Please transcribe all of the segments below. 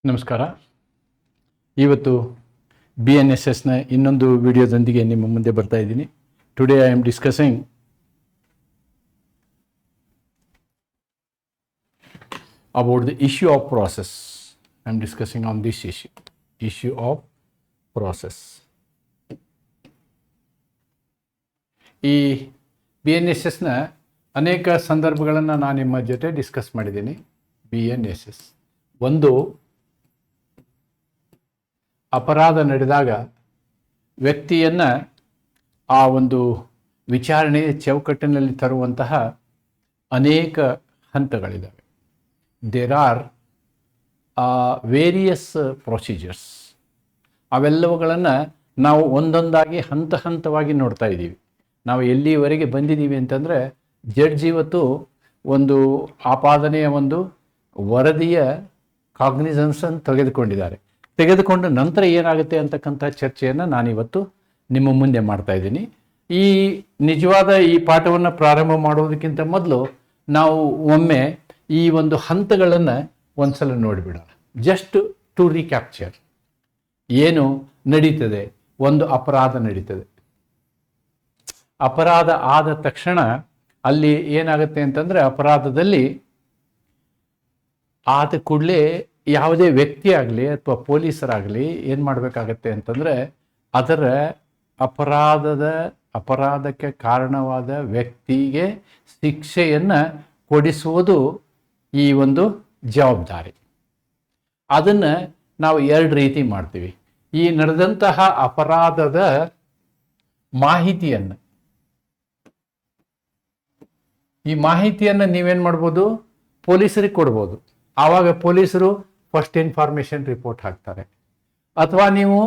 ನಮಸ್ಕಾರ. ಇವತ್ತು BNSSನ ಇನ್ನೊಂದು ವಿಡಿಯೋದೊಂದಿಗೆ ನಿಮ್ಮ ಮುಂದೆ ಬರ್ತಾ ಇದ್ದೀನಿ. Today I am discussing about the issue of process. I am discussing on this issue of process. ಈ BNSSನ ಅನೇಕ ಸಂದರ್ಭಗಳನ್ನು ನಾನು ನಿಮ್ಮ ಜೊತೆ ಡಿಸ್ಕಸ್ ಮಾಡಿದ್ದೀನಿ. BNSS ಒಂದು ಅಪರಾಧ ನಡೆದಾಗ ವ್ಯಕ್ತಿಯನ್ನು ಆ ಒಂದು ವಿಚಾರಣೆಯ ಚೌಕಟ್ಟಿನಲ್ಲಿ ತರುವಂತಹ ಅನೇಕ ಹಂತಗಳಿದ್ದಾವೆ. There are various procedures. ಅವೆಲ್ಲವುಗಳನ್ನು ನಾವು ಒಂದೊಂದಾಗಿ ಹಂತ ಹಂತವಾಗಿ ನೋಡ್ತಾ ಇದ್ದೀವಿ. ನಾವು ಎಲ್ಲಿವರೆಗೆ ಬಂದಿದ್ದೀವಿ ಅಂತಂದರೆ, ಜಡ್ಜ್ ಇವತ್ತು ಒಂದು ಆಪಾದನೆಯ ಒಂದು ವರದಿಯ ಕಾಗ್ನಿಸನ್ಸನ್ನು ತೆಗೆದುಕೊಂಡು ನಂತರ ಏನಾಗುತ್ತೆ ಅಂತಕ್ಕಂಥ ಚರ್ಚೆಯನ್ನು ನಾನಿವತ್ತು ನಿಮ್ಮ ಮುಂದೆ ಮಾಡ್ತಾ ಇದ್ದೀನಿ. ಈ ನಿಜವಾದ ಈ ಪಾಠವನ್ನು ಪ್ರಾರಂಭ ಮಾಡುವುದಕ್ಕಿಂತ ಮೊದಲು ನಾವು ಒಮ್ಮೆ ಈ ಒಂದು ಹಂತಗಳನ್ನು ಒಂದ್ಸಲ ನೋಡಿಬಿಡೋಣ. ಜಸ್ಟ್ ಟು ರೀಕ್ಯಾಪ್ಚರ್ ಏನು ನಡೀತದೆ. ಒಂದು ಅಪರಾಧ ನಡೀತದೆ. ಅಪರಾಧ ಆದ ತಕ್ಷಣ ಅಲ್ಲಿ ಏನಾಗುತ್ತೆ ಅಂತಂದರೆ, ಅಪರಾಧದಲ್ಲಿ ಆದ ಕೂಡಲೇ ಯಾವುದೇ ವ್ಯಕ್ತಿ ಆಗಲಿ ಅಥವಾ ಪೊಲೀಸರಾಗಲಿ ಏನು ಮಾಡಬೇಕಾಗತ್ತೆ ಅಂತಂದರೆ, ಅದರ ಅಪರಾಧಕ್ಕೆ ಕಾರಣವಾದ ವ್ಯಕ್ತಿಗೆ ಶಿಕ್ಷೆಯನ್ನು ಕೊಡಿಸುವುದು ಈ ಒಂದು ಜವಾಬ್ದಾರಿ. ಅದನ್ನು ನಾವು ಎರಡು ರೀತಿ ಮಾಡ್ತೀವಿ. ಈ ನಡೆದಂತಹ ಅಪರಾಧದ ಮಾಹಿತಿಯನ್ನು ನೀವೇನು ಮಾಡ್ಬೋದು, ಪೊಲೀಸರಿಗೆ ಕೊಡ್ಬೋದು. ಆವಾಗ ಪೊಲೀಸರು ಫಸ್ಟ್ ಇನ್ಫಾರ್ಮೇಷನ್ ರಿಪೋರ್ಟ್ ಹಾಕ್ತಾರೆ. ಅಥವಾ ನೀವು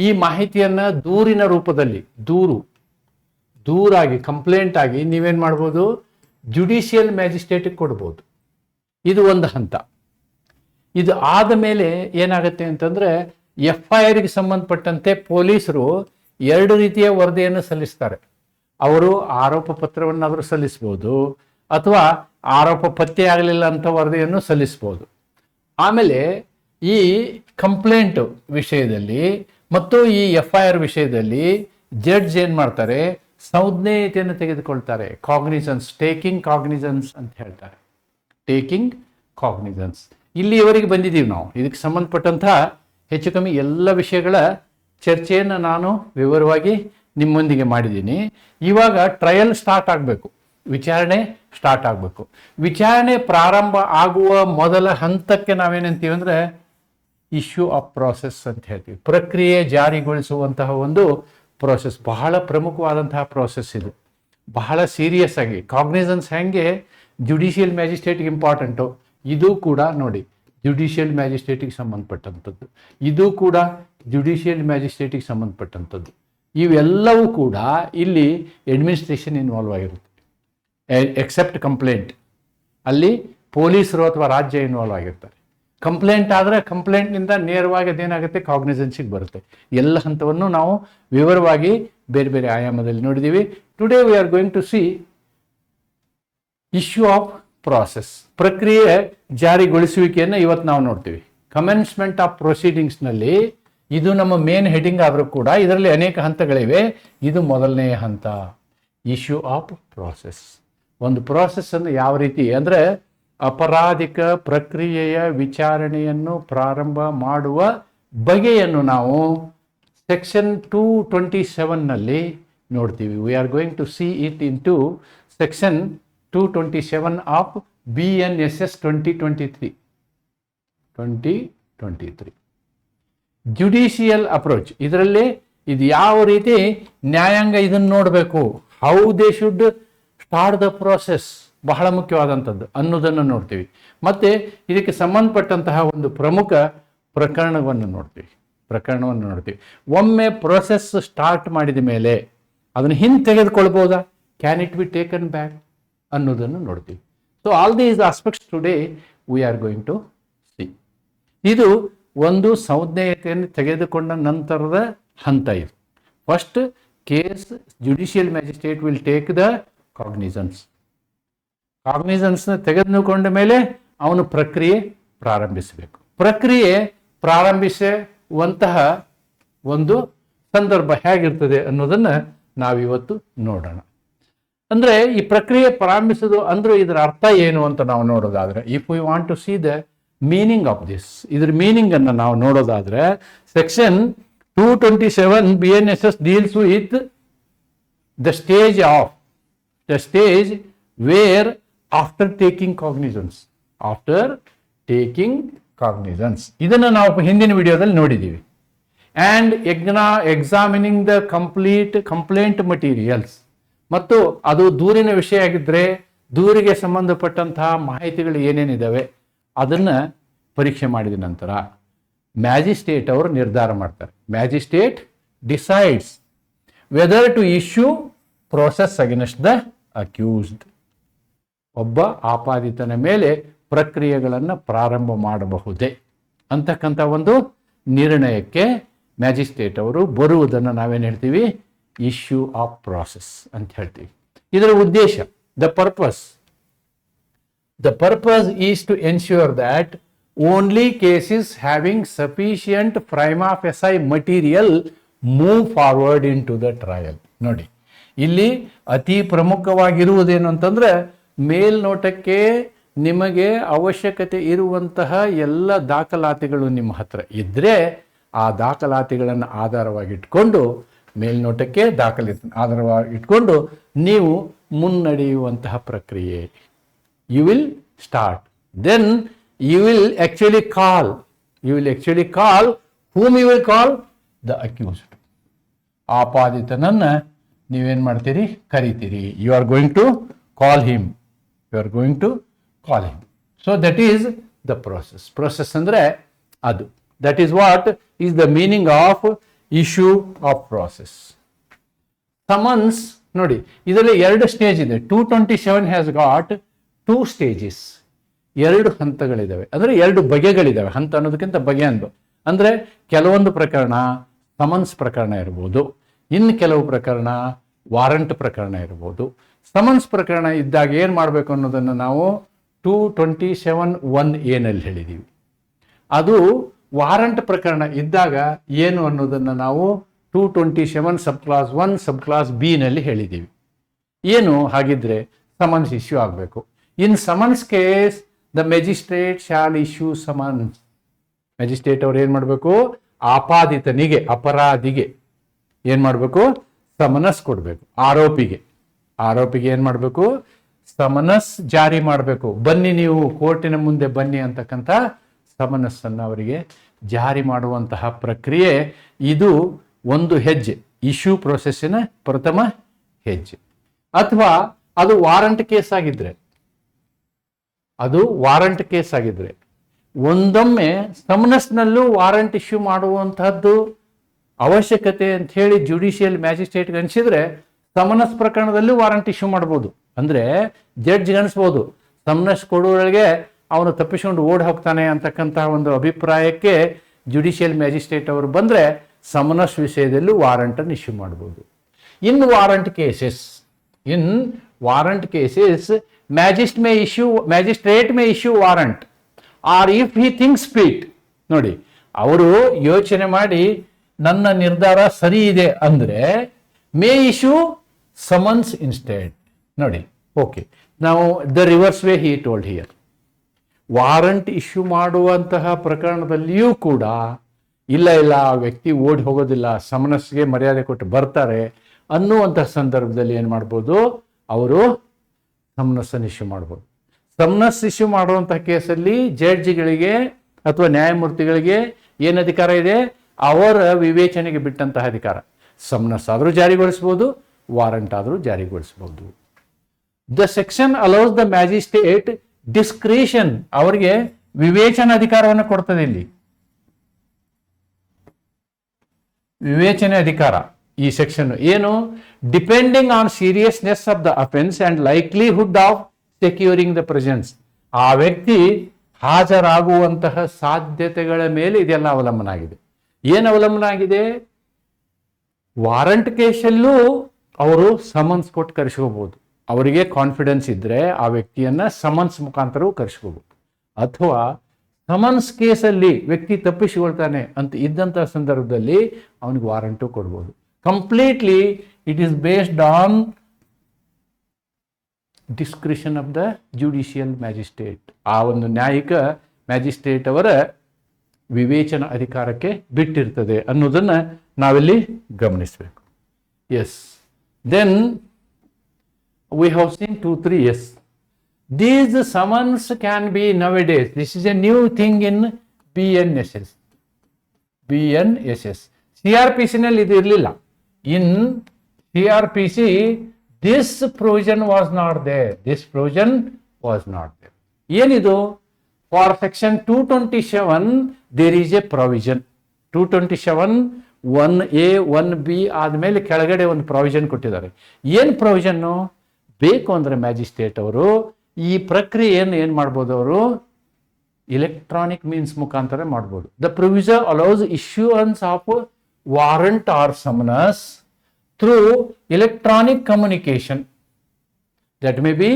ಈ ಮಾಹಿತಿಯನ್ನು ದೂರಿನ ರೂಪದಲ್ಲಿ ದೂರಾಗಿ ಕಂಪ್ಲೇಂಟ್ ಆಗಿ ನೀವೇನು ಮಾಡ್ಬೋದು, ಜುಡಿಷಿಯಲ್ ಮ್ಯಾಜಿಸ್ಟ್ರೇಟಿಗೆ ಕೊಡ್ಬೋದು. ಇದು ಒಂದು ಹಂತ. ಇದು ಆದ ಮೇಲೆ ಏನಾಗುತ್ತೆ ಅಂತಂದರೆ, FIRಗೆ ಸಂಬಂಧಪಟ್ಟಂತೆ ಪೊಲೀಸರು ಎರಡು ರೀತಿಯ ವರದಿಯನ್ನು ಸಲ್ಲಿಸ್ತಾರೆ. ಅವರು ಆರೋಪ ಪತ್ರವನ್ನಾದರೂ ಸಲ್ಲಿಸ್ಬೋದು, ಅಥವಾ ಆರೋಪ ಪತ್ತೆ ಆಗಲಿಲ್ಲ ಅಂತ ವರದಿಯನ್ನು ಸಲ್ಲಿಸ್ಬೋದು. ಆಮೇಲೆ ಈ ಕಂಪ್ಲೇಂಟ್ ವಿಷಯದಲ್ಲಿ ಮತ್ತು ಈ FIR ವಿಷಯದಲ್ಲಿ ಜಡ್ಜ್ ಏನು ಮಾಡ್ತಾರೆ, ಸಂಜ್ಞೇಯತೆಯನ್ನು ತೆಗೆದುಕೊಳ್ತಾರೆ. ಟೇಕಿಂಗ್ ಕಾಗ್ನಿಸನ್ಸ್ ಅಂತ ಹೇಳ್ತಾರೆ. ಟೇಕಿಂಗ್ ಕಾಗ್ನಿಸನ್ಸ್. ಇಲ್ಲಿಯವರೆಗೆ ಬಂದಿದ್ದೀವಿ ನಾವು. ಇದಕ್ಕೆ ಸಂಬಂಧಪಟ್ಟಂತಹ ಹೆಚ್ಚು ಕಮ್ಮಿ ಎಲ್ಲ ವಿಷಯಗಳ ಚರ್ಚೆಯನ್ನು ನಾನು ವಿವರವಾಗಿ ನಿಮ್ಮೊಂದಿಗೆ ಮಾಡಿದ್ದೀನಿ. ಇವಾಗ ಟ್ರಯಲ್ ಸ್ಟಾರ್ಟ್ ಆಗಬೇಕು, ವಿಚಾರಣೆ ಸ್ಟಾರ್ಟ್ ಆಗಬೇಕು. ವಿಚಾರಣೆ ಪ್ರಾರಂಭ ಆಗುವ ಮೊದಲ ಹಂತಕ್ಕೆ ನಾವೇನಂತೀವಿ ಅಂದರೆ, ಇಶ್ಯೂ ಆಫ್ ಪ್ರಾಸೆಸ್ ಅಂತ ಹೇಳ್ತೀವಿ. ಪ್ರಕ್ರಿಯೆ ಜಾರಿಗೊಳಿಸುವಂತಹ ಒಂದು ಪ್ರೋಸೆಸ್. ಬಹಳ ಪ್ರಮುಖವಾದಂತಹ ಪ್ರೋಸೆಸ್ ಇದು. ಬಹಳ ಸೀರಿಯಸ್ ಆಗಿ ಕಾಗ್ನಿಸನ್ಸ್ ಹೆಂಗೆ ಜುಡಿಷಿಯಲ್ ಮ್ಯಾಜಿಸ್ಟ್ರೇಟ್ಗೆ ಇಂಪಾರ್ಟೆಂಟು, ಇದು ಕೂಡ ನೋಡಿ ಜುಡಿಷಿಯಲ್ ಮ್ಯಾಜಿಸ್ಟ್ರೇಟಿಗೆ ಸಂಬಂಧಪಟ್ಟಂಥದ್ದು. ಇದು ಕೂಡ ಜುಡಿಷಿಯಲ್ ಮ್ಯಾಜಿಸ್ಟ್ರೇಟಿಗೆ ಸಂಬಂಧಪಟ್ಟಂಥದ್ದು. ಇವೆಲ್ಲವೂ ಕೂಡ ಇಲ್ಲಿ ಅಡ್ಮಿನಿಸ್ಟ್ರೇಷನ್ ಇನ್ವಾಲ್ವ್ ಆಗಿರುತ್ತೆ. ಎಕ್ಸೆಪ್ಟ್ ಕಂಪ್ಲೇಂಟ್, ಅಲ್ಲಿ ಪೊಲೀಸರು ಅಥವಾ ರಾಜ್ಯ ಇನ್ವಾಲ್ವ್ ಆಗಿರ್ತಾರೆ. ಕಂಪ್ಲೇಂಟ್ ಆದರೆ ಕಂಪ್ಲೇಂಟ್ನಿಂದ ನೇರವಾಗಿ ಅದೇನಾಗುತ್ತೆ, ಕಾಗ್ನಿಸನ್ಸಿಗೆ ಬರುತ್ತೆ. ಎಲ್ಲ ಹಂತವನ್ನು ನಾವು ವಿವರವಾಗಿ ಬೇರೆ ಬೇರೆ ಆಯಾಮದಲ್ಲಿ ನೋಡಿದ್ದೀವಿ. Today we are going to see issue of process, ಪ್ರಕ್ರಿಯೆ ಜಾರಿಗೊಳಿಸುವಿಕೆಯನ್ನು ಇವತ್ತು ನಾವು ನೋಡ್ತೀವಿ. ಕಮೆನ್ಸ್ಮೆಂಟ್ ಆಫ್ ಪ್ರೊಸೀಡಿಂಗ್ಸ್ನಲ್ಲಿ ಇದು ನಮ್ಮ ಮೇನ್ ಹೆಡಿಂಗ್ ಆದರೂ ಕೂಡ ಇದರಲ್ಲಿ ಅನೇಕ ಹಂತಗಳಿವೆ. ಇದು ಮೊದಲನೆಯ ಹಂತ, ಇಶ್ಯೂ ಆಫ್ ಪ್ರಾಸೆಸ್. ಒಂದು ಪ್ರಾಸೆಸ್ಸನ್ನು ಯಾವ ರೀತಿ ಅಂದರೆ, ಅಪರಾಧಿಕ ಪ್ರಕ್ರಿಯೆಯ ವಿಚಾರಣೆಯನ್ನು ಪ್ರಾರಂಭ ಮಾಡುವ ಬಗೆಯನ್ನು ನಾವು ಸೆಕ್ಷನ್ 227ನಲ್ಲಿ ನೋಡ್ತೀವಿ. We are going to see it in to section 227 of BNSS 2023 judicial approach. ಇದರಲ್ಲಿ ಇದು ಯಾವ ರೀತಿ ನ್ಯಾಯಾಂಗ ಇದನ್ನು ನೋಡಬೇಕು, how they should start the process, ಬಹಳ ಮುಖ್ಯವಾದಂಥದ್ದು ಅನ್ನೋದನ್ನು ನೋಡ್ತೀವಿ. ಮತ್ತು ಇದಕ್ಕೆ ಸಂಬಂಧಪಟ್ಟಂತಹ ಒಂದು ಪ್ರಮುಖ ಪ್ರಕರಣವನ್ನು ನೋಡ್ತೀವಿ. ಒಮ್ಮೆ ಪ್ರೋಸೆಸ್ ಸ್ಟಾರ್ಟ್ ಮಾಡಿದ ಮೇಲೆ ಅದನ್ನು ಹಿಂದೆ ತೆಗೆದುಕೊಳ್ಬೋದಾ, can it be taken back ಅನ್ನೋದನ್ನು ನೋಡ್ತೀವಿ. So all these aspects today we are going to see. ಇದು ಒಂದು ಸಂಜ್ಞೇಯತೆಯನ್ನು ತೆಗೆದುಕೊಂಡ ನಂತರದ ಹಂತ. ಇದು first case judicial magistrate will take the ಕಾಗ್ನಿಸನ್ಸ್ನ ತೆಗೆದುಕೊಂಡ ಮೇಲೆ ಅವನು ಪ್ರಕ್ರಿಯೆ ಪ್ರಾರಂಭಿಸಬೇಕು. ಪ್ರಕ್ರಿಯೆ ಪ್ರಾರಂಭಿಸುವಂತಹ ಒಂದು ಸಂದರ್ಭ ಹೇಗಿರ್ತದೆ ಅನ್ನೋದನ್ನು ನಾವಿವತ್ತು ನೋಡೋಣ. ಅಂದರೆ ಈ ಪ್ರಕ್ರಿಯೆ ಪ್ರಾರಂಭಿಸೋದು ಅಂದ್ರೆ ಇದರ ಅರ್ಥ ಏನು ಅಂತ ನಾವು ನೋಡೋದಾದ್ರೆ, if we want to see the meaning of this, ಇದ್ರ ಮೀನಿಂಗ್ ಅನ್ನು ನಾವು ನೋಡೋದಾದ್ರೆ, section 227 BNSS deals with the stage where after taking cognizance ಇದನ್ನು ನಾವು ಹಿಂದಿನ ವಿಡಿಯೋದಲ್ಲಿ ನೋಡಿದ್ದೀವಿ. And examining the complaint materials, ಮತ್ತು ಅದು ದೂರಿನ ವಿಷಯ ಆಗಿದ್ದರೆ ದೂರಿಗೆ ಸಂಬಂಧಪಟ್ಟಂತಹ ಮಾಹಿತಿಗಳು ಏನೇನಿದ್ದಾವೆ ಅದನ್ನು ಪರೀಕ್ಷೆ ಮಾಡಿದ ನಂತರ ಮ್ಯಾಜಿಸ್ಟ್ರೇಟ್ ಅವರು ನಿರ್ಧಾರ ಮಾಡ್ತಾರೆ. Magistrate decides whether to issue process against the accused. ಒಬ್ಬ ಆಪಾದಿತನ ಮೇಲೆ ಪ್ರಕ್ರಿಯೆಗಳನ್ನು ಪ್ರಾರಂಭ ಮಾಡಬಹುದೇ ಅಂತಕ್ಕಂಥ ಒಂದು ನಿರ್ಣಯಕ್ಕೆ ಮ್ಯಾಜಿಸ್ಟ್ರೇಟ್ ಅವರು ಬರುವುದನ್ನು ನಾವೇನು ಹೇಳ್ತೀವಿ, ಇಶ್ಯೂ ಆಫ್ ಪ್ರಾಸೆಸ್ ಅಂತ ಹೇಳ್ತೀವಿ. ಇದರ ಉದ್ದೇಶ, the purpose is to ensure that only cases having sufficient prima facie material move forward into the trial. ನೋಡಿ, ಇಲ್ಲಿ ಅತಿ ಪ್ರಮುಖವಾಗಿರುವುದೇನು ಅಂತಂದ್ರೆ, ಮೇಲ್ನೋಟಕ್ಕೆ ನಿಮಗೆ ಅವಶ್ಯಕತೆ ಇರುವಂತಹ ಎಲ್ಲ ದಾಖಲಾತಿಗಳು ನಿಮ್ಮ ಹತ್ರ ಇದ್ದರೆ ಆ ದಾಖಲಾತಿಗಳನ್ನು ಆಧಾರವಾಗಿಟ್ಕೊಂಡು, ಮೇಲ್ನೋಟಕ್ಕೆ ಆಧಾರವಾಗಿ ಇಟ್ಕೊಂಡು ನೀವು ಮುನ್ನಡೆಯುವಂತಹ ಪ್ರಕ್ರಿಯೆ. You will start, then you will actually call whom you will call? The accused. ಆಪಾದಿತನನ್ನು ನೀವೇನು ಮಾಡ್ತೀರಿ, ಕರಿತೀರಿ. You are going to call him. So that is the process ಅಂದರೆ ಅದು. That is what is the meaning of issue of process. Summons ನೋಡಿ, ಇದರಲ್ಲಿ 2 stage ಇದೆ. 227 has got 2 stages, 2 ಹಂತಗಳಿದ್ದಾವೆ. ಅಂದರೆ 2 ಬಗೆಗಳಿದ್ದಾವೆ. ಹಂತ ಅನ್ನೋದಕ್ಕಿಂತ ಬಗೆ ಅಂದರೆ ಕೆಲವೊಂದು ಪ್ರಕರಣ ಸಮನ್ಸ್ ಪ್ರಕರಣ ಇರ್ಬೋದು, ಇನ್ನು ಕೆಲವು ಪ್ರಕರಣ ವಾರಂಟ್ ಪ್ರಕರಣ ಇರ್ಬೋದು. ಸಮನ್ಸ್ ಪ್ರಕರಣ ಇದ್ದಾಗ ಏನು ಮಾಡಬೇಕು ಅನ್ನೋದನ್ನು ನಾವು 227(1)A ನಲ್ಲಿ ಹೇಳಿದ್ದೀವಿ. ಅದು ವಾರಂಟ್ ಪ್ರಕರಣ ಇದ್ದಾಗ ಏನು ಅನ್ನೋದನ್ನು ನಾವು 227 ಸಬ್ಕ್ಲಾಸ್ 1 ಸಬ್ಕ್ಲಾಸ್ B ನಲ್ಲಿ ಹೇಳಿದ್ದೀವಿ. ಏನು ಹಾಗಿದ್ರೆ ಸಮನ್ಸ್ ಇಶ್ಯೂ ಆಗಬೇಕು. In summons case the magistrate shall issue summons. Magistrate ಅವ್ರು ಏನು ಮಾಡಬೇಕು, ಆಪಾದಿತನಿಗೆ, ಅಪರಾಧಿಗೆ ಏನು ಮಾಡಬೇಕು, ಸಮನಸ್ ಕೊಡಬೇಕು. ಆರೋಪಿಗೆ ಏನು ಮಾಡಬೇಕು, ಸಮನಸ್ ಜಾರಿ ಮಾಡಬೇಕು. ಬನ್ನಿ, ನೀವು ಕೋರ್ಟಿನ ಮುಂದೆ ಬನ್ನಿ ಅಂತಕ್ಕಂಥ ಸಮನಸ್ಸನ್ನು ಅವರಿಗೆ ಜಾರಿ ಮಾಡುವಂತಹ ಪ್ರಕ್ರಿಯೆ. ಇದು ಒಂದು ಹೆಜ್ಜೆ, ಇಶ್ಯೂ ಪ್ರೊಸೆಸ್ಸಿನ ಪ್ರಥಮ ಹೆಜ್ಜೆ. ಅಥವಾ ಅದು ವಾರಂಟ್ ಕೇಸ್ ಆಗಿದ್ರೆ ಒಂದೊಮ್ಮೆ ಸಮನಸ್ನಲ್ಲೂ ವಾರಂಟ್ ಇಶ್ಯೂ ಮಾಡುವಂತಹದ್ದು ಅವಶ್ಯಕತೆ ಅಂತ ಹೇಳಿ ಜುಡಿಷಿಯಲ್ ಮ್ಯಾಜಿಸ್ಟ್ರೇಟ್ಗೆ ಅನಿಸಿದ್ರೆ ಸಮನಸ್ ಪ್ರಕರಣದಲ್ಲೂ ವಾರಂಟ್ ಇಶ್ಯೂ ಮಾಡ್ಬೋದು. ಅಂದರೆ ಜಡ್ಜ್ಗೆ ಅನಿಸ್ಬೋದು ಸಮನಸ್ ಕೊಡುವವರೆಗೆ ಅವನು ತಪ್ಪಿಸ್ಕೊಂಡು ಓಡಿ ಹೋಗ್ತಾನೆ ಅಂತಕ್ಕಂಥ ಒಂದು ಅಭಿಪ್ರಾಯಕ್ಕೆ ಜುಡಿಷಿಯಲ್ ಮ್ಯಾಜಿಸ್ಟ್ರೇಟ್ ಅವರು ಬಂದರೆ ಸಮನಸ್ ವಿಷಯದಲ್ಲೂ ವಾರಂಟನ್ನು ಇಶ್ಯೂ ಮಾಡ್ಬೋದು. In warrant cases magistrate may issue warrant or if he thinks fit. ನೋಡಿ, ಅವರು ಯೋಚನೆ ಮಾಡಿ ನನ್ನ ನಿರ್ಧಾರ ಸರಿ ಇದೆ ಅಂದರೆ ಮೇ ಇಶ್ಯೂ ಸಮನ್ಸ್ ಇನ್ಸ್ಟೆಡ್. ನೋಡಿ, ಓಕೆ, ನಾವು the reverse way he told here. Warrant issue ಮಾಡುವಂತಹ ಪ್ರಕರಣದಲ್ಲಿಯೂ ಕೂಡ ಇಲ್ಲ ಆ ವ್ಯಕ್ತಿ ಓಡಿ ಹೋಗೋದಿಲ್ಲ, ಸಮನಸ್ಗೆ ಮರ್ಯಾದೆ ಕೊಟ್ಟು ಬರ್ತಾರೆ ಅನ್ನುವಂತಹ ಸಂದರ್ಭದಲ್ಲಿ ಏನು ಮಾಡ್ಬೋದು, ಅವರು ಸಮನಸ್ಸನ್ನು ಇಶ್ಯೂ ಮಾಡ್ಬೋದು. ಸಮನಸ್ ಇಶ್ಯೂ ಮಾಡುವಂತಹ ಕೇಸಲ್ಲಿ ಜಡ್ಜಿಗಳಿಗೆ ಅಥವಾ ನ್ಯಾಯಮೂರ್ತಿಗಳಿಗೆ ಏನು ಅಧಿಕಾರ ಇದೆ, ಅವರ ವಿವೇಚನೆಗೆ ಬಿಟ್ಟಂತಹ ಅಧಿಕಾರ. ಸಮನಸ್ ಆದರೂ ಜಾರಿಗೊಳಿಸ್ಬೋದು, ವಾರಂಟ್ ಆದರೂ ಜಾರಿಗೊಳಿಸಬಹುದು. The section allows the magistrate discretion, ಅವರಿಗೆ ವಿವೇಚನಾ ಅಧಿಕಾರವನ್ನು ಕೊಡ್ತದೆ. ಇಲ್ಲಿ ವಿವೇಚನೆ ಅಧಿಕಾರ ಈ ಸೆಕ್ಷನ್ ಏನು, depending on seriousness of the offence and likelihood of securing the presence. ಆ ವ್ಯಕ್ತಿ ಹಾಜರಾಗುವಂತಹ ಸಾಧ್ಯತೆಗಳ ಮೇಲೆ ಇದೆಲ್ಲ ಅವಲಂಬನ ಆಗಿದೆ. ಏನು ಅವಲಂಬನ ಆಗಿದೆ, ವಾರಂಟ್ ಕೇಸಲ್ಲೂ ಅವರು ಸಮನ್ಸ್ ಕೊಟ್ಟು ಕರೆಸ್ಕೋಬಹುದು. ಅವರಿಗೆ ಕಾನ್ಫಿಡೆನ್ಸ್ ಇದ್ದರೆ ಆ ವ್ಯಕ್ತಿಯನ್ನು ಸಮನ್ಸ್ ಮುಖಾಂತರವೂ ಕರೆಸ್ಕೋಬಹುದು. ಅಥವಾ ಸಮನ್ಸ್ ಕೇಸಲ್ಲಿ ವ್ಯಕ್ತಿ ತಪ್ಪಿಸಿಕೊಳ್ತಾನೆ ಅಂತ ಇದ್ದಂಥ ಸಂದರ್ಭದಲ್ಲಿ ಅವನಿಗೆ ವಾರಂಟು ಕೊಡ್ಬೋದು. Completely it is based on discretion of the judicial magistrate. ಆ ಒಂದು ನ್ಯಾಯಿಕ ಮ್ಯಾಜಿಸ್ಟ್ರೇಟ್ ಅವರ ವಿವೇಚನಾ ಅಧಿಕಾರಕ್ಕೆ ಬಿಟ್ಟಿರ್ತದೆ ಅನ್ನೋದನ್ನು ನಾವಿಲ್ಲಿ ಗಮನಿಸಬೇಕು. Yes, then we have seen 2, 3 yes. These summons can be nowadays. This is a new thing in BNSS. CRPC ನಲ್ಲಿ ಇದು ಇರಲಿಲ್ಲ. In CRPC this provision was not there. ಏನಿದು? For section 227 there is a provision. 227 1A 1B ಆದಮೇಲೆ ಕೆಳಗಡೆ ಒಂದು provision ಕೊಟ್ಟಿದ್ದಾರೆ. ಏನು provision? ಬೇಕು ಅಂದರೆ ಮ್ಯಾಜಿಸ್ಟ್ರೇಟ್ ಅವರು ಈ ಪ್ರಕ್ರಿಯೆಯನ್ನು ಏನು ಮಾಡ್ಬೋದು? ಅವರು ಇಲೆಕ್ಟ್ರಾನಿಕ್ ಮೀನ್ಸ್ ಮುಖಾಂತರ ಮಾಡ್ಬೋದು. The provision allows issuance of warrant or summons through electronic communication. That may be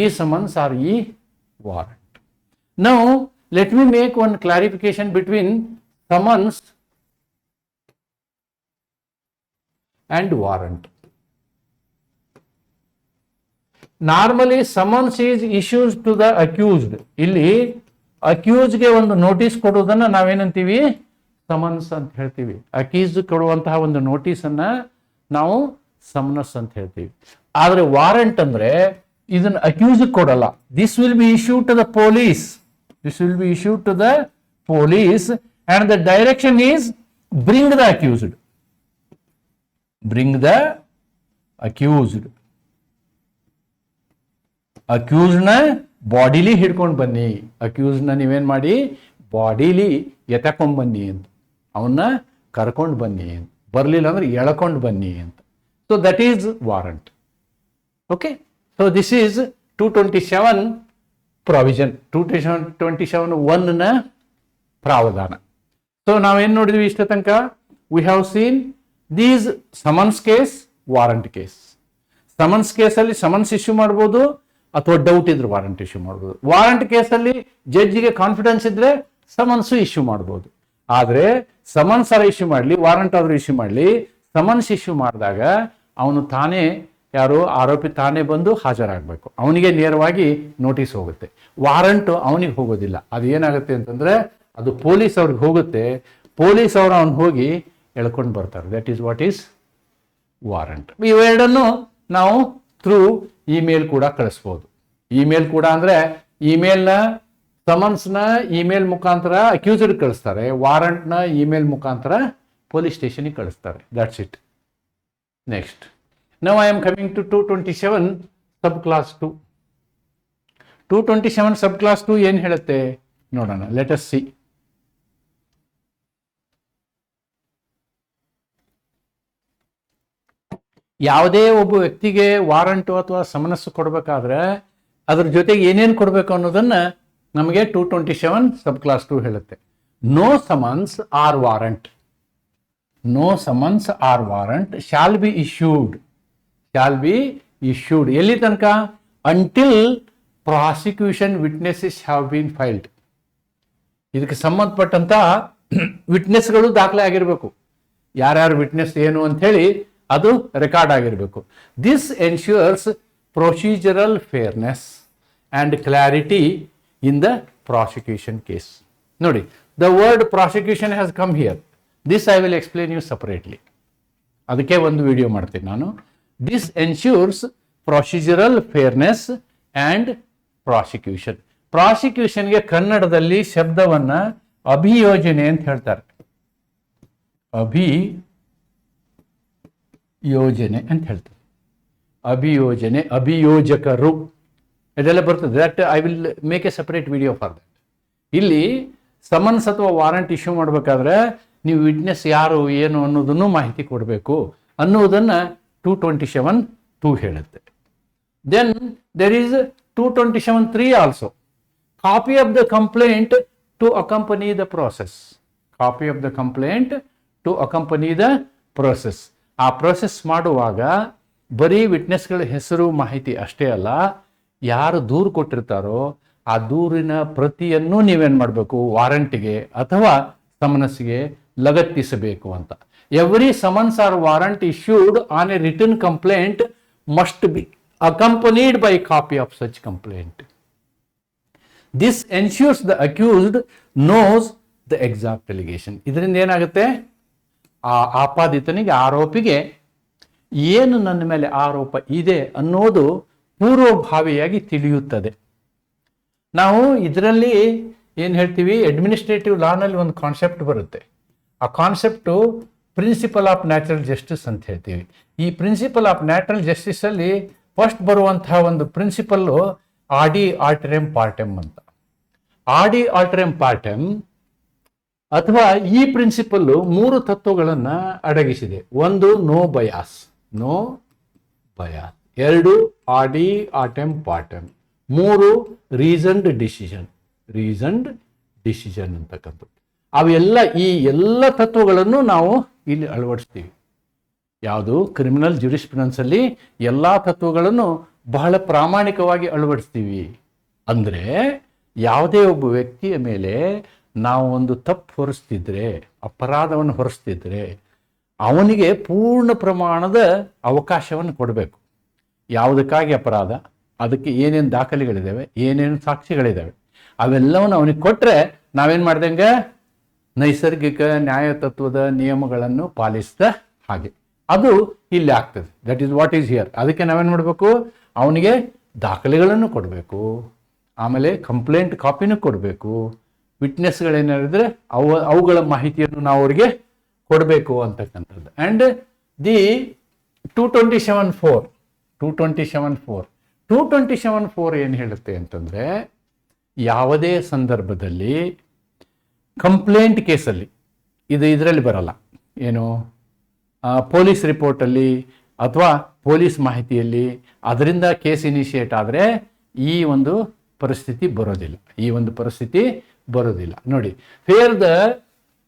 a summons or a warrant. Now let me make one clarification between summons and warrant. Normally summons is issued to the accused. ಇಲ್ಲಿ accuse ಗೆ ಒಂದು notice ಕೊಡುವುದನ್ನ ನಾವೇನಂತೀವಿ? Summons ಅಂತ ಹೇಳ್ತೀವಿ. Accuse ಕೊಡುವಂತಹ ಒಂದು notice ಅನ್ನ ನಾವು summons ಅಂತ ಹೇಳ್ತೀವಿ. ಆದ್ರೆ ವಾರಂಟ್ ಅಂದ್ರೆ ಇದನ್ನ ಅಕ್ಯೂಸ್ ಕೊಡಲ್ಲ. This will be issued to the police and the direction is bring the accused. ಅಕ್ಯೂಸ್ನ ಬಾಡಿಲಿ ಹಿಡ್ಕೊಂಡು ಬನ್ನಿ. ಅಕ್ಯೂಸ್ನ ನೀವೇನ್ ಮಾಡಿ? ಬಾಡಿಲಿ ಎತ್ತಕೊಂಡ್ ಬನ್ನಿ ಅಂತ, ಅವನ್ನ ಕರ್ಕೊಂಡು ಬನ್ನಿ ಅಂತ, ಬರಲಿಲ್ಲ ಅಂದ್ರೆ ಎಳ್ಕೊಂಡು ಬನ್ನಿ ಅಂತ. So that is warrant. Okay, so this is 227 provision. 227(1) ಪ್ರಾವಧಾನ. ಸೊ ನಾವೇನ್ ನೋಡಿದ್ವಿ ಇಷ್ಟ ತನಕ? We have seen these summons case, warrant case. Summons ಕೇಸಲ್ಲಿ ಸಮನ್ಸ್ ಇಶ್ಯೂ ಮಾಡ್ಬೋದು, ಅಥವಾ ಡೌಟ್ ಇದ್ರೆ ವಾರಂಟ್ ಇಶ್ಯೂ ಮಾಡ್ಬೋದು. ವಾರಂಟ್ ಕೇಸಲ್ಲಿ ಜಡ್ಜಿಗೆ ಕಾನ್ಫಿಡೆನ್ಸ್ ಇದ್ರೆ ಸಮನ್ಸು ಇಶ್ಯೂ ಮಾಡ್ಬೋದು. ಆದರೆ ಸಮನ್ಸ್ ಇಶ್ಯೂ ಮಾಡಲಿ, ವಾರಂಟ್ ಆದ್ರೂ ಇಶ್ಯೂ ಮಾಡಲಿ, ಸಮನ್ಸ್ ಇಶ್ಯೂ ಮಾಡಿದಾಗ ಅವನು ತಾನೇ, ಯಾರು ಆರೋಪಿ ತಾನೇ ಬಂದು ಹಾಜರಾಗಬೇಕು. ಅವನಿಗೆ ನೇರವಾಗಿ ನೋಟಿಸ್ ಹೋಗುತ್ತೆ. ವಾರಂಟ್ ಅವನಿಗೆ ಹೋಗೋದಿಲ್ಲ. ಅದು ಏನಾಗುತ್ತೆ ಅಂತಂದ್ರೆ ಅದು ಪೊಲೀಸ್ ಅವ್ರಿಗೆ ಹೋಗುತ್ತೆ. ಪೊಲೀಸ್ ಅವರು ಅವನು ಹೋಗಿ ಎಳ್ಕೊಂಡು ಬರ್ತಾರೆ. That is what is warrant. ಇವೆರಡನ್ನು ನಾವು ಥ್ರೂ ಇಮೇಲ್ ಕೂಡ ಕಳಿಸ್ಬೋದು. ಇಮೇಲ್ ಕೂಡ ಅಂದ್ರೆ ಇಮೇಲ್ನ ಸಮನ್ಸ್ನ ಇಮೇಲ್ ಮುಖಾಂತರ ಅಕ್ಯೂಸ್ಡ್ ಕಳಿಸ್ತಾರೆ, ವಾರಂಟ್ನ ಇಮೇಲ್ ಮುಖಾಂತರ ಪೊಲೀಸ್ ಸ್ಟೇಷನ್ಗೆ ಕಳಿಸ್ತಾರೆ. That's it. Next, now I am coming to 227 sub clause 2. 227 sub clause 2 ಏನು ಹೇಳುತ್ತೆ ನೋಡೋಣ. Let us see. ಯಾವುದೇ ಒಬ್ಬ ವ್ಯಕ್ತಿಗೆ ವಾರಂಟು ಅಥವಾ ಸಮನಸ್ಸು ಕೊಡಬೇಕಾದ್ರೆ ಅದ್ರ ಜೊತೆಗೆ ಏನೇನು ಕೊಡಬೇಕು ಅನ್ನೋದನ್ನ ನಮಗೆ 227 ಸಬ್ ಕ್ಲಾಸ್ 2 ಹೇಳುತ್ತೆ. No summons or warrant shall be issued ಎಲ್ಲಿ ತನಕ? Until prosecution witnesses have been filed. ಇದಕ್ಕೆ ಸಂಬಂಧಪಟ್ಟಂತ ವಿಟ್ನೆಸ್ಗಳು ದಾಖಲೆ ಆಗಿರಬೇಕು. ಯಾರ್ಯಾರು ವಿಟ್ನೆಸ್ ಏನು ಅಂತ ಹೇಳಿ ಅದು ರೆಕಾರ್ಡ್ ಆಗಿರಬೇಕು. This ensures procedural fairness and clarity in the prosecution case. ನೋಡಿ, the word prosecution has come here. This I will explain you separately. ಅದಕ್ಕೆ ಒಂದು ವಿಡಿಯೋ ಮಾಡ್ತೀನಿ ನಾನು. This ensures procedural fairness and prosecution. ಪ್ರಾಸಿಕ್ಯೂಷನ್ಗೆ ಕನ್ನಡದಲ್ಲಿ ಶಬ್ದವನ್ನ ಅಭಿಯೋಜನೆ ಅಂತ ಹೇಳ್ತಾರೆ. ಅಭಿಯೋಜನೆ ಅಂತ ಹೇಳ್ತಾರೆ. ಅಭಿಯೋಜನೆ, ಅಭಿಯೋಜಕರು, ಇದೆಲ್ಲ ಬರ್ತದೆ. That I will make A separate video for that. ಇಲ್ಲಿ ಸಮನ್ಸ್ ಅಥವಾ ವಾರಂಟ್ ಇಶ್ಯೂ ಮಾಡಬೇಕಾದ್ರೆ ನೀವು ವಿಟ್ನೆಸ್ ಯಾರು ಏನು ಅನ್ನೋದನ್ನು ಮಾಹಿತಿ ಕೊಡಬೇಕು ಅನ್ನೋದನ್ನು 227(2) ಹೇಳುತ್ತೆ. Then there is 227(3) also. Copy of the complaint to accompany the process. Copy of the complaint to accompany the process. ಆ ಪ್ರೋಸೆಸ್ ಮಾಡುವಾಗ ಬರೀ ವಿಟ್ನೆಸ್ಗಳ ಹೆಸರು ಮಾಹಿತಿ ಅಷ್ಟೇ ಅಲ್ಲ, ಯಾರು ದೂರು ಕೊಟ್ಟಿರ್ತಾರೋ ಆ ದೂರಿನ ಪ್ರತಿಯನ್ನು ನೀವೇನ್ ಮಾಡಬೇಕು, ವಾರಂಟಿಗೆ ಅಥವಾ ಸಮನ್ಸ್ಗೆ ಲಗತ್ತಿಸಬೇಕು ಅಂತ. Every summons or warrant issued on a written complaint must be accompanied by copy of such complaint. This ensures the accused knows the exact allegation. ಇದರಿಂದ ಏನಾಗುತ್ತೆ, ಆ ಆಪಾದಿತನಿಗೆ, ಆರೋಪಿಗೆ ಏನು ನನ್ನ ಮೇಲೆ ಆರೋಪ ಇದೆ ಅನ್ನೋದು ಪೂರ್ವಭಾವಿಯಾಗಿ ತಿಳಿಯುತ್ತದೆ. ನಾವು ಇದರಲ್ಲಿ ಏನು ಹೇಳ್ತೀವಿ, ಅಡ್ಮಿನಿಸ್ಟ್ರೇಟಿವ್ ಲಾನಲ್ಲಿ ಒಂದು ಕಾನ್ಸೆಪ್ಟ್ ಬರುತ್ತೆ. ಆ concept principle of natural justice ಅಂತ ಹೇಳ್ತೀವಿ. ಈ ಪ್ರಿನ್ಸಿಪಲ್ ಆಫ್ ನ್ಯಾಚುರಲ್ ಜಸ್ಟಿಸ್ ಅಲ್ಲಿ ಫಸ್ಟ್ ಬರುವಂತಹ ಒಂದು ಪ್ರಿನ್ಸಿಪಲ್ಲು ಆಡಿ ಆಲ್ಟರೆಮ್ ಪಾರ್ಟೆಮ್ ಅಂತ. ಆಡಿ ಆಲ್ಟರೆಮ್ ಪಾರ್ಟೆಮ್ ಅಥವಾ ಈ ಪ್ರಿನ್ಸಿಪಲ್ಲು 3 ತತ್ವಗಳನ್ನು ಅಡಗಿಸಿದೆ. ಒಂದು ನೋ ಬಯಾಸ್, 2 ಆಡಿ ಆಲ್ಟರೆಮ್ ಪಾರ್ಟೆಮ್, 3 ರೀಸನ್ಡ್ ಡಿಸಿಷನ್ ಅಂತಕ್ಕಂಥದ್ದು. ಅವೆಲ್ಲ, ಈ ಎಲ್ಲ ತತ್ವಗಳನ್ನು ನಾವು ಇಲ್ಲಿ ಅಳವಡಿಸ್ತೀವಿ. ಯಾವುದು, ಕ್ರಿಮಿನಲ್ ಜುರಿಸ್ಪ್ರುಡೆನ್ಸ್ ಅಲ್ಲಿ ಎಲ್ಲ ತತ್ವಗಳನ್ನು ಬಹಳ ಪ್ರಾಮಾಣಿಕವಾಗಿ ಅಳವಡಿಸ್ತೀವಿ. ಅಂದರೆ ಯಾವುದೇ ಒಬ್ಬ ವ್ಯಕ್ತಿಯ ಮೇಲೆ ನಾವು ಒಂದು ತಪ್ಪು ಹೊರಿಸ್ತಿದ್ರೆ, ಅಪರಾಧವನ್ನು ಹೊರಿಸ್ತಿದ್ರೆ ಅವನಿಗೆ ಪೂರ್ಣ ಪ್ರಮಾಣದ ಅವಕಾಶವನ್ನು ಕೊಡಬೇಕು. ಯಾವುದಕ್ಕಾಗಿ ಅಪರಾಧ, ಅದಕ್ಕೆ ಏನೇನು ದಾಖಲೆಗಳಿದ್ದಾವೆ, ಏನೇನು ಸಾಕ್ಷಿಗಳಿದ್ದಾವೆ, ಅವೆಲ್ಲವನ್ನು ಅವನಿಗೆ ಕೊಟ್ಟರೆ ನಾವೇನು ಮಾಡ್ದಂಗೆ ನೈಸರ್ಗಿಕ ನ್ಯಾಯ ತತ್ವದ ನಿಯಮಗಳನ್ನು ಪಾಲಿಸಿದ ಹಾಗೆ. ಅದು ಇಲ್ಲಿ ಆಗ್ತದೆ. That is what is here. ಅದಕ್ಕೆ ನಾವೇನು ಮಾಡಬೇಕು, ಅವನಿಗೆ ದಾಖಲೆಗಳನ್ನು ಕೊಡಬೇಕು, ಆಮೇಲೆ ಕಂಪ್ಲೇಂಟ್ ಕಾಪಿನೂ ಕೊಡಬೇಕು, ವಿಟ್ನೆಸ್ಗಳೇನಿದ್ರೆ ಅವುಗಳ ಮಾಹಿತಿಯನ್ನು ನಾವು ಅವರಿಗೆ ಕೊಡಬೇಕು ಅಂತಕ್ಕಂಥದ್ದು. ಆ್ಯಂಡ್ ದಿ 227(4) ಏನು ಹೇಳುತ್ತೆ ಅಂತಂದರೆ, ಯಾವುದೇ ಸಂದರ್ಭದಲ್ಲಿ ಕಂಪ್ಲೇಂಟ್ ಕೇಸಲ್ಲಿ, ಇದರಲ್ಲಿ ಬರಲ್ಲ, ಏನು ಪೊಲೀಸ್ ರಿಪೋರ್ಟಲ್ಲಿ ಅಥವಾ ಪೊಲೀಸ್ ಮಾಹಿತಿಯಲ್ಲಿ ಅದರಿಂದ ಕೇಸ್ ಇನಿಷಿಯೇಟ್ ಆದರೆ ಈ ಒಂದು ಪರಿಸ್ಥಿತಿ ಬರೋದಿಲ್ಲ. ನೋಡಿ, where the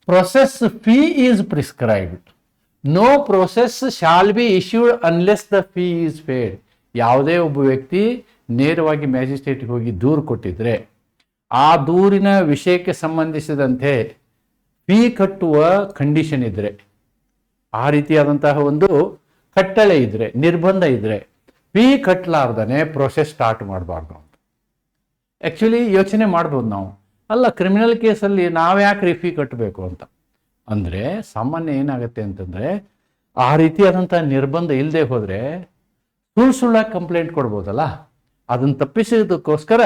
process fee is prescribed, no process shall be issued unless the fee is paid. ಯಾವುದೇ ಒಬ್ಬ ವ್ಯಕ್ತಿ ನೇರವಾಗಿ ಮ್ಯಾಜಿಸ್ಟ್ರೇಟ್ಗೆ ಹೋಗಿ ದೂರು ಕೊಟ್ಟಿದ್ರೆ ಆ ದೂರಿನ ವಿಷಯಕ್ಕೆ ಸಂಬಂಧಿಸಿದಂತೆ ಫೀ ಕಟ್ಟುವ ಕಂಡೀಷನ್ ಇದ್ದರೆ, ಆ ರೀತಿಯಾದಂತಹ ಒಂದು ಕಟ್ಟಳೆ ಇದ್ದರೆ, ನಿರ್ಬಂಧ ಇದ್ದರೆ, ಫೀ ಕಟ್ಟಲಾರ್ದೇ ಪ್ರೊಸೆಸ್ ಸ್ಟಾರ್ಟ್ ಮಾಡಬಾರ್ದು ಅಂತ. ಆ್ಯಕ್ಚುಲಿ ಯೋಚನೆ ಮಾಡ್ಬೋದು ನಾವು, ಅಲ್ಲ ಕ್ರಿಮಿನಲ್ ಕೇಸಲ್ಲಿ ನಾವು ಯಾಕೆ ಫೀ ಕಟ್ಟಬೇಕು ಅಂತ. ಅಂದರೆ ಸಾಮಾನ್ಯ ಏನಾಗುತ್ತೆ ಅಂತಂದರೆ, ಆ ರೀತಿಯಾದಂಥ ನಿರ್ಬಂಧ ಇಲ್ಲದೆ ಹೋದರೆ ಸುಳ್ಳಾಗಿ ಕಂಪ್ಲೇಂಟ್ ಕೊಡ್ಬೋದಲ್ಲ, ಅದನ್ನು ತಪ್ಪಿಸೋದಕ್ಕೋಸ್ಕರ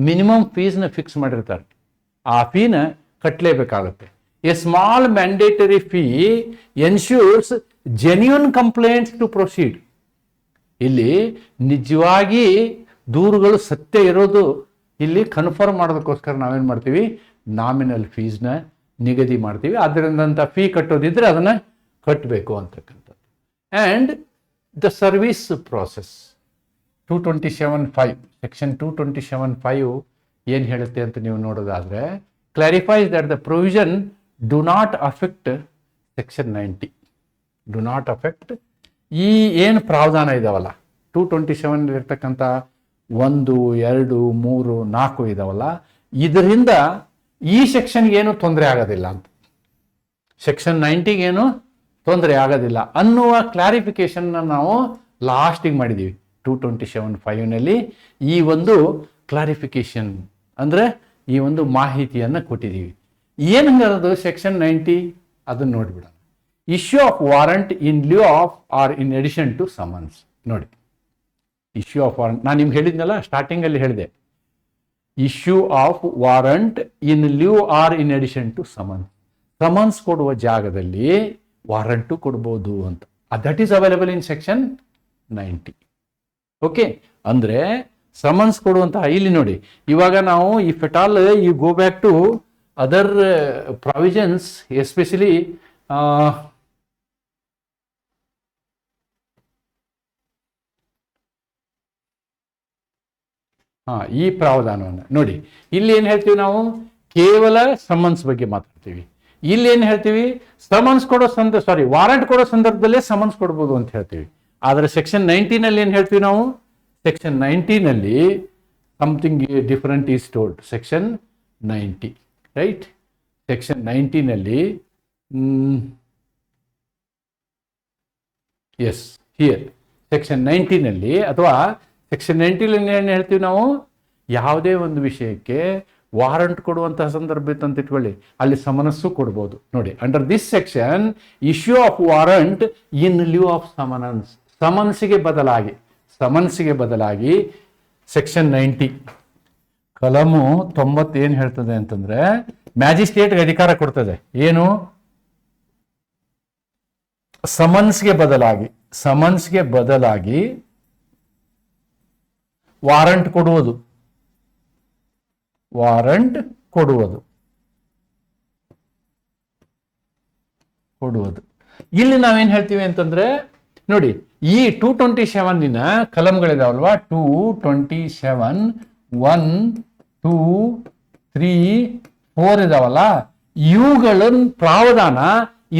ಮಿನಿಮಮ್ ಫೀಸ್ನ ಫಿಕ್ಸ್ ಮಾಡಿರ್ತಾರೆ. ಆ ಫೀನ ಕಟ್ಟಲೇಬೇಕಾಗುತ್ತೆ. A small mandatory fee ensures genuine complaints to proceed. ಇಲ್ಲಿ ನಿಜವಾಗಿ ದೂರುಗಳು ಸತ್ಯ ಇರೋದು ಇಲ್ಲಿ ಕನ್ಫರ್ಮ್ ಮಾಡೋದಕ್ಕೋಸ್ಕರ ನಾವೇನು ಮಾಡ್ತೀವಿ, ನಾಮಿನಲ್ ಫೀಸ್ನ ನಿಗದಿ ಮಾಡ್ತೀವಿ. ಅದರಿಂದ ಫೀ ಕಟ್ಟೋದಿದ್ರೆ ಅದನ್ನು ಕಟ್ಟಬೇಕು ಅಂತಕ್ಕಂಥದ್ದು. And the service process 227(5) section 227(5) ಏನು ಹೇಳುತ್ತೆ ಅಂತ ನೀವು ನೋಡೋದಾದರೆ, clarifies that the provision do not affect section 90. Do not affect ಈ ಏನು ಪ್ರಾವಧಾನ ಇದಾವಲ್ಲ 227 ಇರ್ತಕ್ಕಂಥ 1, 2, 3, 4 ಇದಾವಲ್ಲ, ಇದರಿಂದ ಈ ಸೆಕ್ಷನ್ಗೆ ಏನು ತೊಂದರೆ ಆಗೋದಿಲ್ಲ ಅಂತ, ಸೆಕ್ಷನ್ 90ಗೆ ಏನು ತೊಂದರೆ ಆಗೋದಿಲ್ಲ ಅನ್ನುವ ಕ್ಲಾರಿಫಿಕೇಶನ್ನ ನಾವು ಲಾಸ್ಟಿಗೆ ಮಾಡಿದ್ದೀವಿ. 227(5) ಈ ಒಂದು ಕ್ಲಾರಿಫಿಕೇಶನ್ ಅಂದರೆ ಈ ಒಂದು ಮಾಹಿತಿಯನ್ನು ಕೊಟ್ಟಿದ್ದೀವಿ. ಏನು ಹಂಗಾರದು ಸೆಕ್ಷನ್ 90 ಅದನ್ನು ನೋಡಿಬಿಡೋಣ. Issue of warrant in lieu of or in addition to summons. ನೋಡಿ, ಇಶ್ಯೂ ಆಫ್ ವಾರಂಟ್ ನಾನು ನಿಮ್ಗೆ ಹೇಳಿದ್ನಲ್ಲ, ಸ್ಟಾರ್ಟಿಂಗಲ್ಲಿ ಹೇಳಿದೆ, issue of warrant in lieu or in addition to summons. Summons ಕೊಡುವ ಜಾಗದಲ್ಲಿ ವಾರಂಟು ಕೊಡ್ಬೋದು ಅಂತ. That is available in section 90. Okay, ಅಂದರೆ ಸಮನ್ಸ್ ಕೊಡುವಂತಹ, ಇಲ್ಲಿ ನೋಡಿ, ಇವಾಗ ನಾವು ಈ ಫೆಟಾಲ್ you go back to other provisions, especially ಈ ಪ್ರಾವಧಾನವನ್ನು ನೋಡಿ. ಇಲ್ಲಿ ಏನು ಹೇಳ್ತೀವಿ ನಾವು, ಕೇವಲ ಸಮನ್ಸ್ ಬಗ್ಗೆ ಮಾತಾಡ್ತೀವಿ. ಇಲ್ಲಿ ಏನು ಹೇಳ್ತೀವಿ, ಸಮನ್ಸ್ ಕೊಡೋ ವಾರಂಟ್ ಕೊಡೋ ಸಂದರ್ಭದಲ್ಲೇ ಸಮನ್ಸ್ ಕೊಡ್ಬೋದು ಅಂತ ಹೇಳ್ತೀವಿ. ಆದರೆ ಸೆಕ್ಷನ್ 90ನಲ್ಲಿ ಏನು ಹೇಳ್ತೀವಿ ನಾವು, section 90ನಲ್ಲಿ something different is told. Section 90, right? Section 90 ನಲ್ಲಿ ಎಸ್ ಹಿಯರ್ ಸೆಕ್ಷನ್ 90 ನಲ್ಲಿ ಅಥವಾ ಸೆಕ್ಷನ್ 90 ಏನು ಹೇಳ್ತೀವಿ ನಾವು, ಯಾವುದೇ ಒಂದು ವಿಷಯಕ್ಕೆ ವಾರಂಟ್ ಕೊಡುವಂತಹ ಸಂದರ್ಭ ಇತ್ತು ಅಂತ ಇಟ್ಕೊಳ್ಳಿ, ಅಲ್ಲಿ ಸಮನಸ್ಸು ಕೊಡ್ಬೋದು. ನೋಡಿ, under this section issue of warrant in lieu of summons, ಸಮನ್ಸಿಗೆ ಬದಲಾಗಿ ಸೆಕ್ಷನ್ 90 ಕಲಮು 90 ಏನು ಹೇಳ್ತದೆ ಅಂತಂದ್ರೆ, ಮ್ಯಾಜಿಸ್ಟ್ರೇಟ್ಗೆ ಅಧಿಕಾರ ಕೊಡ್ತದೆ. ಏನು? ಸಮನ್ಸ್ಗೆ ಬದಲಾಗಿ ವಾರಂಟ್ ಕೊಡುವುದು. ಇಲ್ಲಿ ನಾವೇನ್ ಹೇಳ್ತೀವಿ ಅಂತಂದ್ರೆ, ನೋಡಿ, ಈ 227 ಕಲಂಗಳಿದಾವಲ್ವಾ, 227 1 2 3 4 ಇದಾವಲ್ಲ, ಇವುಗಳ ಪ್ರಾವಧಾನ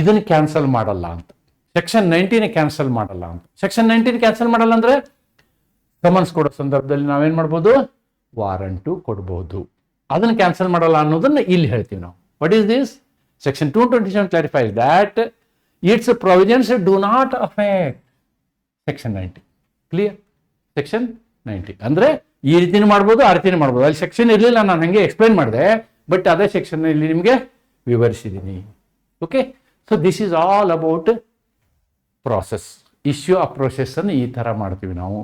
ಇದನ್ನ ಕ್ಯಾನ್ಸಲ್ ಮಾಡಲ್ಲ ಅಂತ. ಸೆಕ್ಷನ್ 19 ಕ್ಯಾನ್ಸಲ್ ಮಾಡಲ್ಲ ಅಂತ. ಸೆಕ್ಷನ್ 19 ಕ್ಯಾನ್ಸಲ್ ಮಾಡಲ್ಲ ಅಂದ್ರೆ ಸಮನ್ಸ್ ಕೊಡೋ ಸಂದರ್ಭದಲ್ಲಿ ನಾವೇನ್ ಮಾಡ್ಬೋದು, ವಾರಂಟು ಕೊಡ್ಬೋದು. ಅದನ್ನ ಕ್ಯಾನ್ಸಲ್ ಮಾಡಲ್ಲ ಅನ್ನೋದನ್ನ ಇಲ್ಲಿ ಹೇಳ್ತೀವಿ ನಾವು. What is this? Section 227 clarifies that it's provisions do not affect section 90. Clear? Section 90 ಅಂದ್ರೆ ಈ ರೀತಿನೂ ಮಾಡ್ಬೋದು, ಆ ರೀತಿನೂ ಮಾಡ್ಬೋದು. ಅಲ್ಲಿ ಸೆಕ್ಷನ್ ಇರಲಿಲ್ಲ, ನಾನು ಹಂಗೆ ಎಕ್ಸ್ಪ್ಲೈನ್ ಮಾಡಿದೆ, ಬಟ್ ಅದೇ ಸೆಕ್ಷನ್ ಇಲ್ಲಿ ನಿಮಗೆ ವಿವರಿಸಿದ್ದೀನಿ. Okay, so this is all about process. Issue of process ಅನ್ನು ಈ ಥರ ಮಾಡ್ತೀವಿ ನಾವು.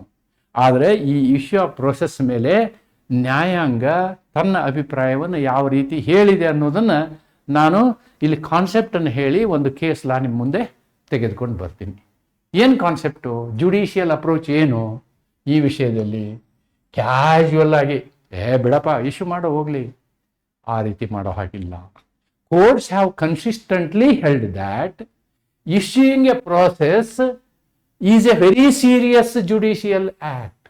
ಆದರೆ ಈ ಇಶ್ಯೂ ಆಫ್ ಪ್ರೋಸೆಸ್ ಮೇಲೆ ನ್ಯಾಯಾಂಗ ತನ್ನ ಅಭಿಪ್ರಾಯವನ್ನು ಯಾವ ರೀತಿ ಹೇಳಿದೆ ಅನ್ನೋದನ್ನು ನಾನು ಇಲ್ಲಿ ಕಾನ್ಸೆಪ್ಟನ್ನು ಹೇಳಿ ಒಂದು ಕೇಸ್ ಲಾ ನಿಮ್ಮ ಮುಂದೆ ತೆಗೆದುಕೊಂಡು ಬರ್ತೀನಿ. ಏನು ಕಾನ್ಸೆಪ್ಟು? ಜುಡಿಷಿಯಲ್ ಅಪ್ರೋಚ್ ಏನು ಈ ವಿಷಯದಲ್ಲಿ? ಕ್ಯಾಶುವಲ್ ಆಗಿ ಬಿಡಪ್ಪ ಇಶ್ಯೂ ಮಾಡೋ ಹೋಗ್ಲಿ, ಆ ರೀತಿ ಮಾಡೋ ಹಾಗಿಲ್ಲ. Courts have consistently held that issuing a process is a very serious judicial act.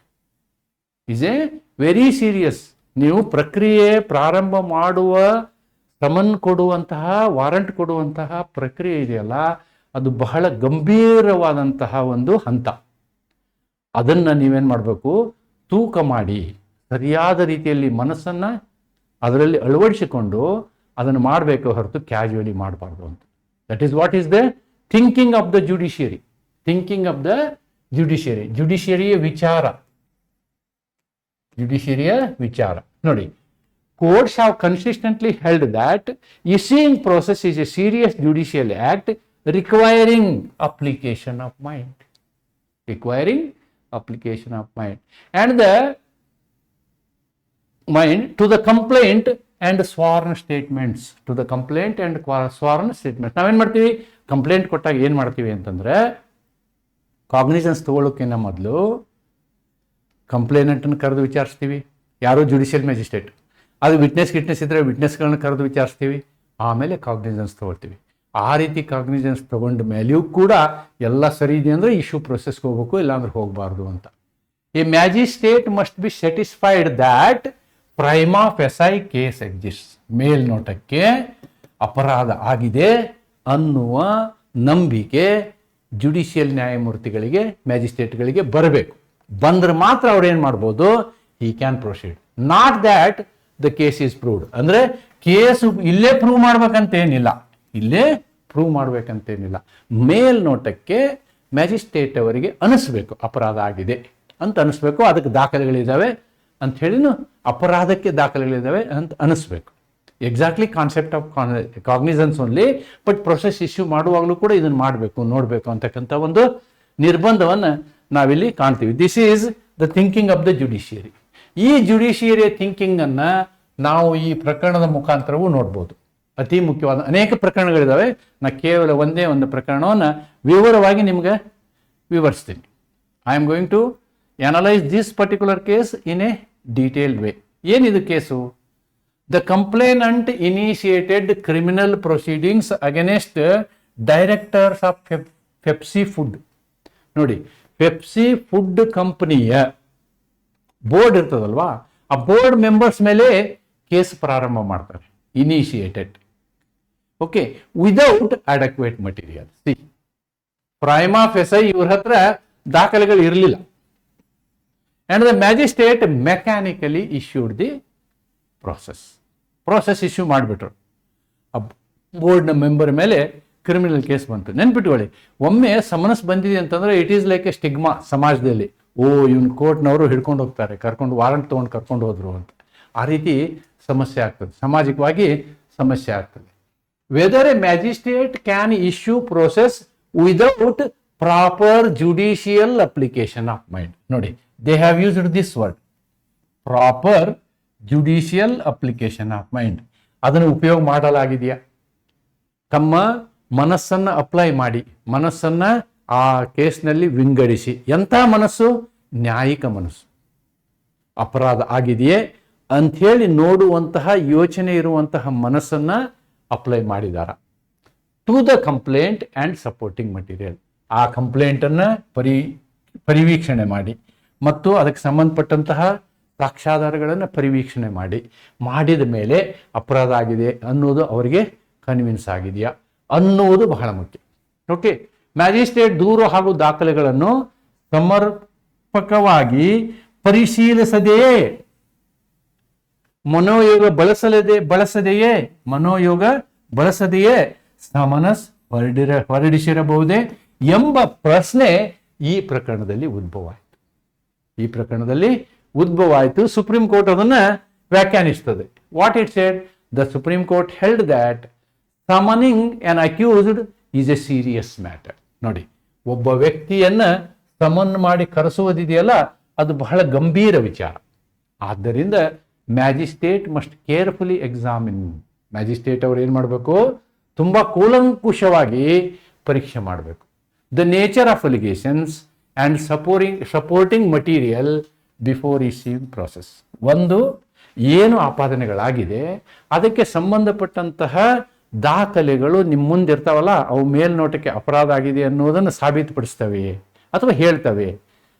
is a very serious. ನೀವು ಪ್ರಕ್ರಿಯೆ ಪ್ರಾರಂಭ ಮಾಡುವ, ಸಮನ್ ಕೊಡುವಂತಹ, ವಾರಂಟ್ ಕೊಡುವಂತಹ ಪ್ರಕ್ರಿಯೆ ಇದೆಯಲ್ಲ, ಅದು ಬಹಳ ಗಂಭೀರವಾದಂತಹ ಒಂದು ಹಂತ. ಅದನ್ನ ನೀವೇನ್ ಮಾಡಬೇಕು, ತೂಕ ಮಾಡಿ ಸರಿಯಾದ ರೀತಿಯಲ್ಲಿ ಮನಸ್ಸನ್ನ ಅದರಲ್ಲಿ ಅಳವಡಿಸಿಕೊಂಡು ಅದನ್ನು ಮಾಡಬೇಕು, ಹೊರತು ಕ್ಯಾಶುವಲಿ ಮಾಡಬಾರ್ದು ಅಂತ. That is what is the thinking of the judiciary. ಜುಡಿಷಿಯರಿಯ ವಿಚಾರ ನೋಡಿ. Courts have consistently held that issuing process is a serious judicial act requiring application of mind. And the mind to the complaint and sworn statements. ನಾವೇನ್ ಮಾಡ್ತೀವಿ, complaint ಕೊಟ್ಟಾಗ ಏನ್ ಮಾಡ್ತೀವಿ ಅಂತಂದ್ರೆ, ಕಾಗ್ನಿಷನ್ಸ್ ತಗೊಳ್ಳೋಕ್ಕಿಂತ ಮೊದಲು ಕಂಪ್ಲೇನೆಂಟನ್ನು ಕರೆದು ವಿಚಾರಿಸ್ತೀವಿ. ಯಾರು? Judicial magistrate. ಅದು ವಿಟ್ನೆಸ್ ಇದ್ರೆ ವಿಟ್ನೆಸ್ಗಳನ್ನ ಕರೆದು ವಿಚಾರಿಸ್ತೀವಿ, ಆಮೇಲೆ ಕಾಗ್ನಿಷನ್ಸ್ ತಗೊಳ್ತೀವಿ. ಆ ರೀತಿ ಕಾಗ್ನಿಷನ್ಸ್ ತಗೊಂಡ ಮೇಲೆಯೂ ಕೂಡ ಎಲ್ಲ ಸರಿ ಇದೆ ಅಂದ್ರೆ ಇಶ್ಯೂ ಪ್ರೊಸೆಸ್ಗೆ ಹೋಗ್ಬೇಕು, ಇಲ್ಲಾಂದ್ರೆ ಹೋಗಬಾರ್ದು ಅಂತ. A magistrate must be satisfied that prima facie case exist. ಮೇಲ್ನೋಟಕ್ಕೆ ಅಪರಾಧ ಆಗಿದೆ ಅನ್ನುವ ನಂಬಿಕೆ ಜುಡಿಷಿಯಲ್ ನ್ಯಾಯಮೂರ್ತಿಗಳಿಗೆ, ಮ್ಯಾಜಿಸ್ಟ್ರೇಟ್ಗಳಿಗೆ ಬರಬೇಕು. ಬಂದ್ರೆ ಮಾತ್ರ ಅವ್ರು ಏನು ಮಾಡ್ಬೋದು, he can proceed. Not that the case is proved. ಅಂದ್ರೆ ಕೇಸು ಇಲ್ಲೇ ಪ್ರೂವ್ ಮಾಡ್ಬೇಕಂತೇನಿಲ್ಲ, ಮೇಲ್ನೋಟಕ್ಕೆ ಮ್ಯಾಜಿಸ್ಟ್ರೇಟ್ ಅವರಿಗೆ ಅನಿಸ್ಬೇಕು ಅಪರಾಧ ಆಗಿದೆ ಅಂತ ಅನಿಸ್ಬೇಕು. ಅದಕ್ಕೆ ದಾಖಲೆಗಳಿದ್ದಾವೆ ಅಂತ ಹೇಳಿನು, ಅಪರಾಧಕ್ಕೆ ದಾಖಲೆಗಳಿದ್ದಾವೆ ಅಂತ ಅನಿಸ್ಬೇಕು. Exactly concept of cognizance only. But process issue ಮಾಡುವಾಗಲೂ ಕೂಡ ಇದನ್ನು ಮಾಡಬೇಕು, ನೋಡಬೇಕು ಅಂತಕ್ಕಂಥ ಒಂದು ನಿರ್ಬಂಧವನ್ನು ನಾವಿಲ್ಲಿ ಕಾಣ್ತೀವಿ. This is the thinking of the judiciary. ಈ ಜುಡಿಷಿಯರಿ ಥಿಂಕಿಂಗ್ ಅನ್ನ ನಾವು ಈ ಪ್ರಕರಣದ ಮುಖಾಂತರವೂ ನೋಡ್ಬೋದು. ಅತಿ ಮುಖ್ಯವಾದ ಅನೇಕ ಪ್ರಕರಣಗಳಿದ್ದಾವೆ. ನಾ ಕೇವಲ ಒಂದೇ ಒಂದು ಪ್ರಕರಣವನ್ನು ವಿವರವಾಗಿ ನಿಮ್ಗೆ ವಿವರಿಸ್ತೀನಿ. I am going to analyse this particular case in a detailed way. ಏನಿದು case? The complainant initiated criminal proceedings against directors of Pepsi food. ನೋಡಿ, ಪೆಪ್ಸಿ ಫುಡ್ ಕಂಪನಿಯ ಬೋರ್ಡ್ ಇರ್ತದಲ್ವಾ, ಆ ಬೋರ್ಡ್ ಮೆಂಬರ್ಸ್ ಮೇಲೆ ಕೇಸ್ ಪ್ರಾರಂಭ ಮಾಡ್ತಾರೆ. Initiated, okay, without adequate material. See, prima facie ಇವ್ರ ಹತ್ರ ದಾಖಲೆಗಳು ಇರಲಿಲ್ಲ. And the magistrate mechanically issued the process issue ಮಾಡಿಬಿಟ್ರು. ಬೋರ್ಡ್ನ ಮೆಂಬರ್ ಮೇಲೆ ಕ್ರಿಮಿನಲ್ ಕೇಸ್ ಬಂತು. ನೆನ್ಪಿಟ್ಕೊಳ್ಳಿ, ಒಮ್ಮೆ ಸಮನ್ಸ್ ಬಂದಿದೆ ಅಂತಂದ್ರೆ it is like A stigma ಸಮಾಜದಲ್ಲಿ. ಇವನ್ ಕೋರ್ಟ್ನವರು ಹಿಡ್ಕೊಂಡು ಹೋಗ್ತಾರೆ, ಕರ್ಕೊಂಡು ವಾರಂಟ್ ತೊಗೊಂಡು ಕರ್ಕೊಂಡು ಹೋದ್ರು ಅಂತ. ಆ ರೀತಿ ಸಮಸ್ಯೆ ಆಗ್ತದೆ, ಸಾಮಾಜಿಕವಾಗಿ ಸಮಸ್ಯೆ ಆಗ್ತದೆ. Whether a magistrate can issue process without proper judicial application of mind. ನೋಡಿ, they have used this word, proper judicial application of mind. ಅದನ್ನು ಉಪಯೋಗ ಮಾಡಲಾಗಿದೆಯಾ? ತಮ್ಮ ಮನಸ್ಸನ್ನು ಅಪ್ಲೈ ಮಾಡಿ, ಮನಸ್ಸನ್ನು ಆ ಕೇಸ್ನಲ್ಲಿ ವಿಂಗಡಿಸಿ, ಎಂಥ ಮನಸ್ಸು? ನ್ಯಾಯಿಕ ಮನಸ್ಸು. ಅಪರಾಧ ಆಗಿದೆಯೇ ಅಂಥೇಳಿ ನೋಡುವಂತಹ ಯೋಚನೆ ಇರುವಂತಹ ಮನಸ್ಸನ್ನು ಅಪ್ಲೈ ಮಾಡಿದಾರ to the complaint and supporting material. ಆ ಕಂಪ್ಲೇಂಟನ್ನು ಪರಿವೀಕ್ಷಣೆ ಮಾಡಿ ಮತ್ತು ಅದಕ್ಕೆ ಸಂಬಂಧಪಟ್ಟಂತಹ ಸಾಕ್ಷ್ಯಾಧಾರಗಳನ್ನು ಪರಿವೀಕ್ಷಣೆ ಮಾಡಿದ ಮೇಲೆ ಅಪರಾಧ ಆಗಿದೆ ಅನ್ನೋದು ಅವರಿಗೆ ಕನ್ವಿನ್ಸ್ ಆಗಿದೆಯಾ ಅನ್ನುವುದು ಬಹಳ ಮುಖ್ಯ. ಓಕೆ, ಮ್ಯಾಜಿಸ್ಟ್ರೇಟ್ ದೂರು ಹಾಗೂ ದಾಖಲೆಗಳನ್ನು ಸಮರ್ಪಕವಾಗಿ ಪರಿಶೀಲಿಸದೆಯೇ, ಮನೋಯೋಗ ಬಳಸದೆಯೇ ಸಮನ್ಸ್ ಹೊರಡಿಸಿರಬಹುದೇ ಎಂಬ ಪ್ರಶ್ನೆ ಈ ಪ್ರಕರಣದಲ್ಲಿ ಉದ್ಭವ ಆಯಿತು. ಸುಪ್ರೀಂ ಕೋರ್ಟ್ ಅದನ್ನ ವ್ಯಾಖ್ಯಾನಿಸ್ತದೆ. What it said? The Supreme Court held that summoning on accused is a serious matter. ನೋಡಿ, ಒಬ್ಬ ವ್ಯಕ್ತಿಯನ್ನ ಸಮನ್ ಮಾಡಿ ಕರೆಸುವುದಿದೆಯಲ್ಲ, ಅದು ಬಹಳ ಗಂಭೀರ ವಿಚಾರ. ಆದ್ದರಿಂದ magistrate must carefully examine. Magistrate ಅವರು ಏನು ಮಾಡಬೇಕು? ತುಂಬ ಕೂಲಂಕುಷವಾಗಿ ಪರೀಕ್ಷೆ ಮಾಡಬೇಕು. The nature of allegations and supporting material before issuing process. ಒಂದು, ಏನು ಆಪಾದನೆಗಳಾಗಿದೆ ಅದಕ್ಕೆ ಸಂಬಂಧಪಟ್ಟಂತಹ ದಾಖಲೆಗಳು ನಿಮ್ಮ ಮುಂದೆ ಇರ್ತಾವಲ್ಲ, ಅವು ಮೇಲ್ನೋಟಕ್ಕೆ ಅಪರಾಧ ಆಗಿದೆ ಅನ್ನೋದನ್ನು ಸಾಬೀತುಪಡಿಸ್ತವೆ ಅಥವಾ ಹೇಳ್ತವೆ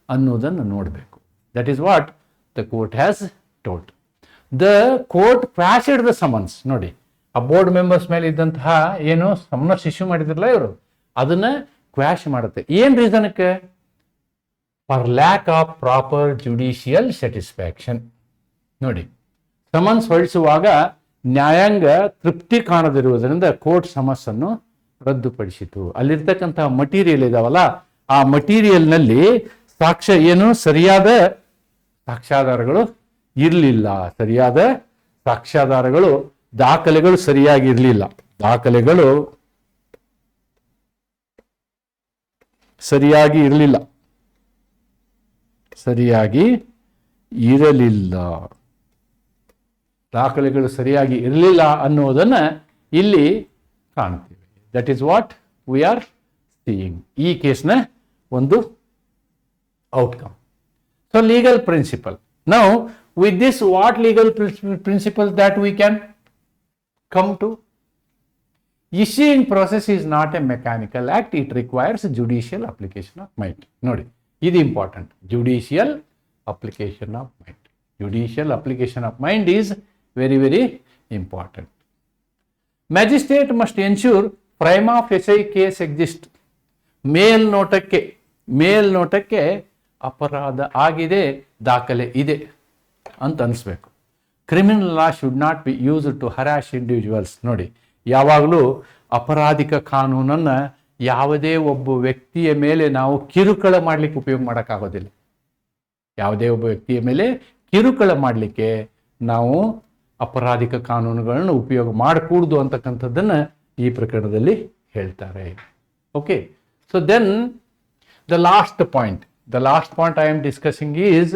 ಅನ್ನೋದನ್ನು ನೋಡಬೇಕು. That is what the court has told. The court quashed the summons. ನೋಡಿ, ಆ ಬೋರ್ಡ್ ಮೆಂಬರ್ಸ್ ಮೇಲೆ ಇದ್ದಂತಹ ಏನು ಸಮನ್ಸ್ ಇಶ್ಯೂ ಮಾಡಿದ್ರಲ್ಲ ಇವರು, ಅದನ್ನ ಕ್ವಾಶ್ ಮಾಡುತ್ತೆ. ಏನು ರೀಸನ್ಕ್ಕೆ? For lack of proper judicial satisfaction. ನೋಡಿ, ಸಮನ್ಸ್ ಹೊರಡಿಸುವಾಗ ನ್ಯಾಯಾಂಗ ತೃಪ್ತಿ ಕಾಣದಿರುವುದರಿಂದ ಕೋರ್ಟ್ ಸಮನ್ಸನ್ನು ರದ್ದುಪಡಿಸಿತು. ಅಲ್ಲಿರ್ತಕ್ಕಂತಹ ಮಟೀರಿಯಲ್ ಇದಾವಲ್ಲ, ಆ ಮಟೀರಿಯಲ್ನಲ್ಲಿ ಸರಿಯಾದ ಸಾಕ್ಷ್ಯಾಧಾರಗಳು ಇರಲಿಲ್ಲ. ದಾಖಲೆಗಳು ಸರಿಯಾಗಿ ಇರಲಿಲ್ಲ. ದಾಖಲೆಗಳು ಸರಿಯಾಗಿ ಇರಲಿಲ್ಲ ಅನ್ನೋದನ್ನ ಇಲ್ಲಿ ಕಾಣ್ತೀವಿ. That is what we are seeing. ಈ ಕೇಸ್ನ ಒಂದು outcome. So legal principle. Now with this, what legal principles that we can come to? Issuing process is not a mechanical act. It requires judicial application of mind. ನೋಡಿ, ಇದು important. Judicial application of mind. Judicial application of mind is very very important. Magistrate must ensure prima facie case exist. ಮೇಲ್ನೋಟಕ್ಕೆ ಅಪರಾಧ ಆಗಿದೆ, ದಾಖಲೆ ಇದೆ ಅಂತ ಅನಿಸ್ಬೇಕು. Criminal law should not be used to harass individuals. ನೋಡಿ, ಯಾವಾಗಲೂ ಅಪರಾಧಿಕ ಕಾನೂನನ್ನು ಯಾವುದೇ ಒಬ್ಬ ವ್ಯಕ್ತಿಯ ಮೇಲೆ ನಾವು ಕಿರುಕುಳ ಮಾಡಲಿಕ್ಕೆ ಉಪಯೋಗ ಮಾಡೋಕ್ಕಾಗೋದಿಲ್ಲ. ಯಾವುದೇ ಒಬ್ಬ ವ್ಯಕ್ತಿಯ ಮೇಲೆ ಕಿರುಕುಳ ಮಾಡಲಿಕ್ಕೆ ನಾವು ಅಪರಾಧಿಕ ಕಾನೂನುಗಳನ್ನು ಉಪಯೋಗ ಮಾಡಕೂಡ್ದು ಅಂತಕ್ಕಂಥದ್ದನ್ನು ಈ ಪ್ರಕರಣದಲ್ಲಿ ಹೇಳ್ತಾರೆ. Okay, so then the last point I am discussing is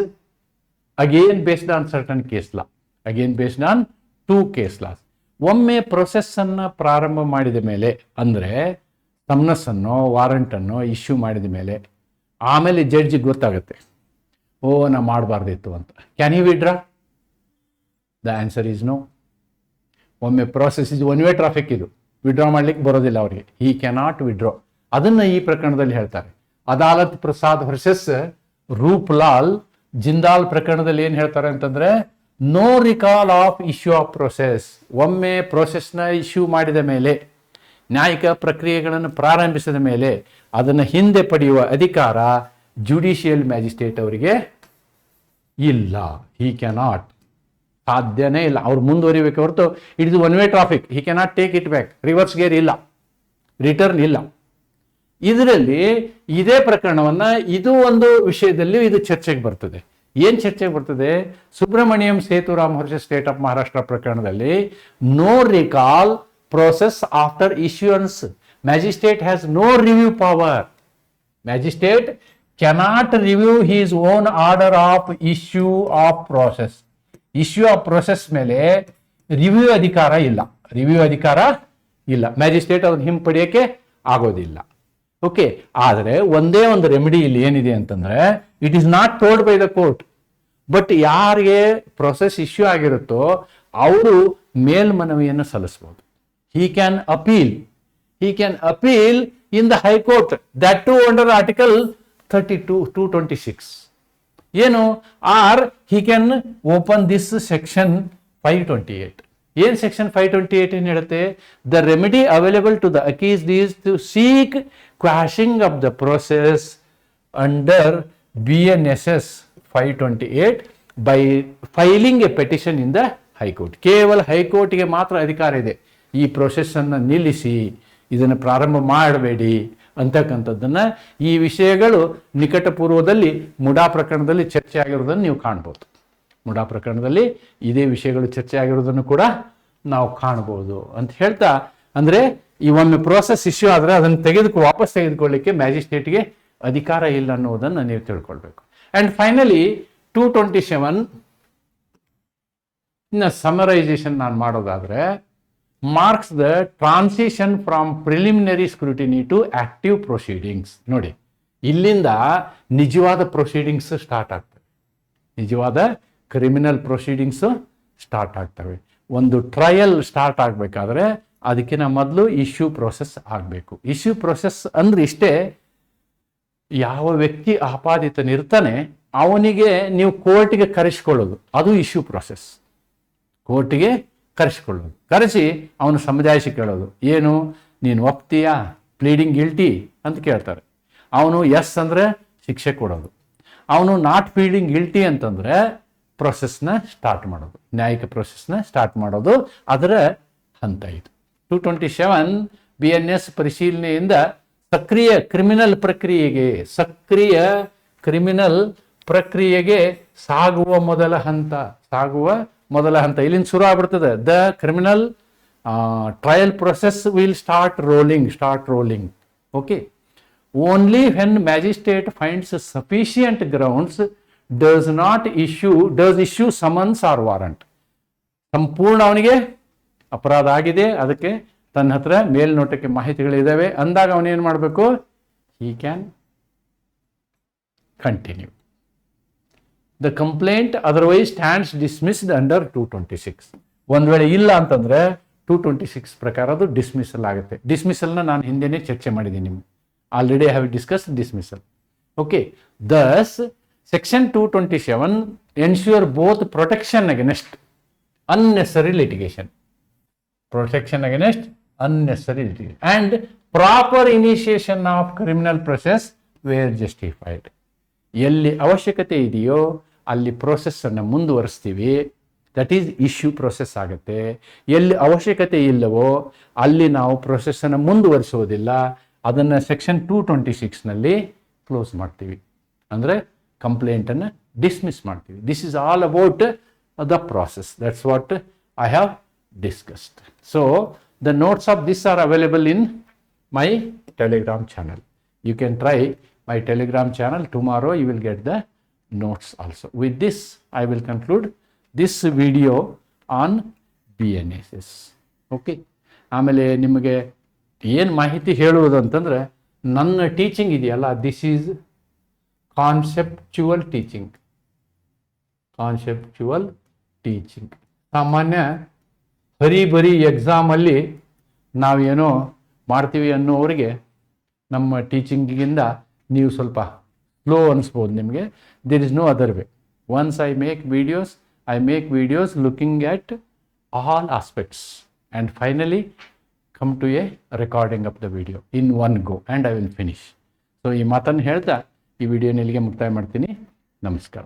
again based on certain case law. Again based on 2 case laws. ಒಮ್ಮೆ ಪ್ರೊಸೆಸ್ಸನ್ನು ಪ್ರಾರಂಭ ಮಾಡಿದ ಮೇಲೆ, ಅಂದರೆ ಸಮನ್ಸನ್ನು ವಾರಂಟನ್ನು ಇಶ್ಯೂ ಮಾಡಿದ ಮೇಲೆ, ಆಮೇಲೆ ಜಡ್ಜಿಗೆ ಗೊತ್ತಾಗುತ್ತೆ, ನಾ ಮಾಡಬಾರ್ದಿತ್ತು ಅಂತ. Can you withdraw? The answer is no. ಒಮ್ಮೆ ಪ್ರೊಸೆಸ್ ಇದು ಒನ್ ವೇ ಟ್ರಾಫಿಕ್, ಇದು ವಿಡ್ರಾ ಮಾಡ್ಲಿಕ್ಕೆ ಬರೋದಿಲ್ಲ ಅವರಿಗೆ. He cannot withdraw. ಅದನ್ನು ಈ ಪ್ರಕರಣದಲ್ಲಿ ಹೇಳ್ತಾರೆ. ಅದಾಲತ್ ಪ್ರಸಾದ್ ವರ್ಸಸ್ ರೂಪ್ಲಾಲ್ ಜಿಂದಾಲ್ ಪ್ರಕರಣದಲ್ಲಿ ಏನು ಹೇಳ್ತಾರೆ ಅಂತಂದ್ರೆ, no recall of issue of process. ಒಮ್ಮೆ ಪ್ರೊಸೆಸ್ನ ಇಶ್ಯೂ ಮಾಡಿದ ಮೇಲೆ, ನ್ಯಾಯಿಕ ಪ್ರಕ್ರಿಯೆಗಳನ್ನು ಪ್ರಾರಂಭಿಸಿದ ಮೇಲೆ ಅದನ್ನು ಹಿಂದೆ ಪಡೆಯುವ ಅಧಿಕಾರ ಜುಡಿಷಿಯಲ್ ಮ್ಯಾಜಿಸ್ಟ್ರೇಟ್ ಅವರಿಗೆ ಇಲ್ಲ, ಹಿ ಕ್ಯಾನಾಟ್, ಸಾಧ್ಯನೇ ಇಲ್ಲ. ಅವ್ರು ಮುಂದುವರಿಬೇಕು ಹೊರತು it is one way traffic, he cannot take it back, reverse gear ಇಲ್ಲ, ರಿಟರ್ನ್ ಇಲ್ಲ. ಇದರಲ್ಲಿ ಇದೇ ಪ್ರಕರಣವನ್ನು ಇದು ಒಂದು ವಿಷಯದಲ್ಲಿ ಇದು ಚರ್ಚೆಗೆ ಬರ್ತದೆ. ಏನು ಚರ್ಚೆಗೆ ಬರ್ತದೆ? Subramaniam Sethuram versus state of Maharashtra ಪ್ರಕರಣದಲ್ಲಿ no recall process after issuance. Magistrate has no review power. Magistrate cannot review his own order of issue of process. Issue of process ಮೇಲೆ ರಿವ್ಯೂ ಅಧಿಕಾರ ಇಲ್ಲ, ರಿವ್ಯೂ ಅಧಿಕಾರ ಇಲ್ಲ. ಮ್ಯಾಜಿಸ್ಟ್ರೇಟ್ ಅದನ್ನು ಹಿಂಪಡೆಯೋಕ್ಕೆ ಆಗೋದಿಲ್ಲ. ಓಕೆ, ಆದರೆ ಒಂದೇ ಒಂದು ರೆಮಿಡಿ ಇಲ್ಲಿ ಏನಿದೆ ಅಂತಂದ್ರೆ, it is not told by the court, but ಯಾರಿಗೆ ಪ್ರೊಸೆಸ್ ಇಶ್ಯೂ ಆಗಿರುತ್ತೋ ಅವರು ಮೇಲ್ಮನವಿಯನ್ನು ಸಲ್ಲಿಸಬಹುದು. He can appeal. He can appeal in the High Court. That too under Article 32, 226. ಏನು, or he can open this section 528. ಏನು section 528 ಏನು ಹೇಳುತ್ತೆ? The remedy available to the accused is to seek quashing of the process under BNSS 528 by filing a petition in the High Court. ಕೇವಲ ಹೈಕೋರ್ಟ್ಗೆ ಮಾತ್ರ ಅಧಿಕಾರ ಇದೆ ಈ ಪ್ರೊಸೆಸ್ಸನ್ನು ನಿಲ್ಲಿಸಿ, ಇದನ್ನು ಪ್ರಾರಂಭ ಮಾಡಬೇಡಿ ಅಂತಕ್ಕಂಥದ್ದನ್ನು. ಈ ವಿಷಯಗಳು ನಿಕಟ ಪೂರ್ವದಲ್ಲಿ ಮುಡಾ ಪ್ರಕರಣದಲ್ಲಿ ಚರ್ಚೆ ಆಗಿರೋದನ್ನು ನೀವು ಕಾಣ್ಬೋದು. ಮುಡಾ ಪ್ರಕರಣದಲ್ಲಿ ಇದೇ ವಿಷಯಗಳು ಚರ್ಚೆ ಆಗಿರೋದನ್ನು ಕೂಡ ನಾವು ಕಾಣ್ಬೋದು ಅಂತ ಹೇಳ್ತಾ, ಅಂದರೆ ಈ ಒಮ್ಮೆ ಪ್ರೋಸೆಸ್ ಇಶ್ಯೂ ಆದರೆ ಅದನ್ನು ವಾಪಸ್ ತೆಗೆದುಕೊಳ್ಳಿಕ್ಕೆ ಮ್ಯಾಜಿಸ್ಟ್ರೇಟ್ಗೆ ಅಧಿಕಾರ ಇಲ್ಲ ಅನ್ನೋದನ್ನು ನೀವು ತಿಳ್ಕೊಳ್ಬೇಕು. ಆ್ಯಂಡ್ ಫೈನಲಿ 227 ಸಮರೈಸೇಷನ್ ನಾನು ಮಾಡೋದಾದರೆ, marks the transition from preliminary scrutiny to active proceedings. ನೋಡಿ, ಇಲ್ಲಿಂದ ನಿಜವಾದ ಪ್ರೊಸೀಡಿಂಗ್ಸ್ ಸ್ಟಾರ್ಟ್ ಆಗ್ತವೆ, ನಿಜವಾದ ಕ್ರಿಮಿನಲ್ ಪ್ರೊಸೀಡಿಂಗ್ಸು ಸ್ಟಾರ್ಟ್ ಆಗ್ತವೆ. ಒಂದು ಟ್ರಯಲ್ ಸ್ಟಾರ್ಟ್ ಆಗಬೇಕಾದ್ರೆ ಅದಕ್ಕಿಂತ ಮೊದಲು ಇಶ್ಯೂ ಪ್ರೊಸೆಸ್ ಆಗಬೇಕು. ಇಶ್ಯೂ ಪ್ರೊಸೆಸ್ ಅಂದ್ರೆ ಇಷ್ಟೇ, ಯಾವ ವ್ಯಕ್ತಿ ಆಪಾದಿತನಿರ್ತಾನೆ ಅವನಿಗೆ ನೀವು ಕೋರ್ಟಿಗೆ ಕರೆಸಿಕೊಳ್ಳೋದು, ಅದು ಇಶ್ಯೂ ಪ್ರೊಸೆಸ್. ಕೋರ್ಟಿಗೆ ಕರೆಸಿಕೊಳ್ಳೋದು, ಕರೆಸಿ ಅವನು ಸಮಜಾಯಿಸಿ ಕೇಳೋದು. ಏನು, ನೀನು ಒಪ್ತೀಯಾ, ಪ್ಲೀಡಿಂಗ್ ಗಿಲ್ಟಿ ಅಂತ ಕೇಳ್ತಾರೆ. ಅವನು ಎಸ್ ಅಂದರೆ ಶಿಕ್ಷೆ ಕೊಡೋದು, ಅವನು ನಾಟ್ ಪ್ಲೀಡಿಂಗ್ ಗಿಲ್ಟಿ ಅಂತಂದರೆ ಪ್ರೊಸೆಸ್ನ ಸ್ಟಾರ್ಟ್ ಮಾಡೋದು, ನ್ಯಾಯಿಕ ಪ್ರೊಸೆಸ್ನ ಸ್ಟಾರ್ಟ್ ಮಾಡೋದು. ಅದರ ಹಂತ ಇದು. 227 BNS ಪರಿಶೀಲನೆಯಿಂದ ಸಕ್ರಿಯ ಕ್ರಿಮಿನಲ್ ಪ್ರಕ್ರಿಯೆಗೆ ಸಾಗುವ ಮೊದಲ ಹಂತ ಇಲ್ಲಿಂದ ಶುರು ಆಗ್ಬಿಡ್ತದೆ. The criminal trial process will start rolling. Okay, only when magistrate finds sufficient grounds does issue summons or warrant. ಸಂಪೂರ್ಣ ಅವನಿಗೆ ಅಪರಾಧ ಆಗಿದೆ, ಅದಕ್ಕೆ ತನ್ನ ಹತ್ರ ಮೇಲ್ನೋಟಕ್ಕೆ ಮಾಹಿತಿಗಳಿದ್ದಾವೆ ಅಂದಾಗ ಅವನೇನು ಮಾಡಬೇಕು? He can continue. The complaint otherwise stands dismissed under 226. ಒಂದು ವೇಳೆ ಇಲ್ಲ ಅಂತಂದ್ರೆ 226 ಪ್ರಕಾರ ಅದು ಡಿಸ್ಮಿಸಲ್ ಆಗುತ್ತೆ. ಡಿಸ್ಮಿಸಲ್ನ ನಾನು ಹಿಂದೆನೇ ಚರ್ಚೆ ಮಾಡಿದ್ದೀನಿ ನಿಮ್ಗೆ. Already I have discussed dismissal. Okay, thus section 227 ensure both protection against unnecessary litigation and proper initiation of criminal process where justified. ಎಲ್ಲಿ ಅವಶ್ಯಕತೆ ಇದೆಯೋ ಅಲ್ಲಿ ಪ್ರೋಸೆಸ್ಸನ್ನು ಮುಂದುವರಿಸ್ತೀವಿ, ದಟ್ ಈಸ್ ಇಶ್ಯೂ ಪ್ರೊಸೆಸ್ ಆಗುತ್ತೆ. ಎಲ್ಲಿ ಅವಶ್ಯಕತೆ ಇಲ್ಲವೋ ಅಲ್ಲಿ ನಾವು ಪ್ರೊಸೆಸ್ಸನ್ನು ಮುಂದುವರಿಸೋದಿಲ್ಲ, ಅದನ್ನು ಸೆಕ್ಷನ್ 226ನಲ್ಲಿ ಕ್ಲೋಸ್ ಮಾಡ್ತೀವಿ, ಅಂದರೆ ಕಂಪ್ಲೇಂಟನ್ನು ಡಿಸ್ಮಿಸ್ ಮಾಡ್ತೀವಿ. This is all about the process. That's what I have discussed. So the notes of this are available in my Telegram channel. You can try my Telegram channel. Tomorrow you will get the notes also. With this I will conclude this video on BNSS. Okay, ಆಮೇಲೆ ನಿಮಗೆ ಏನು ಮಾಹಿತಿ ಹೇಳುವುದು ಅಂತಂದರೆ, ನನ್ನ teaching ಇದೆಯಲ್ಲ, this is conceptual teaching. ಸಾಮಾನ್ಯ ಬರೀ ಎಕ್ಸಾಮಲ್ಲಿ ನಾವೇನೋ ಮಾಡ್ತೀವಿ ಅನ್ನೋರಿಗೆ ನಮ್ಮ ಟೀಚಿಂಗಿಂದ ನೀವು ಸ್ವಲ್ಪ ಸ್ಲೋ ಅನಿಸ್ಬೋದು ನಿಮಗೆ. There is no other way. Once I make videos looking at all aspects and finally come to a recording of the video in one go and I will finish. So ಈ ಮಾತನ್ನು ಹೇಳ್ತಾ ಈ ವಿಡಿಯೋನ ಇಲ್ಲಿಗೆ ಮುಕ್ತಾಯ ಮಾಡ್ತೀನಿ. ನಮಸ್ಕಾರ.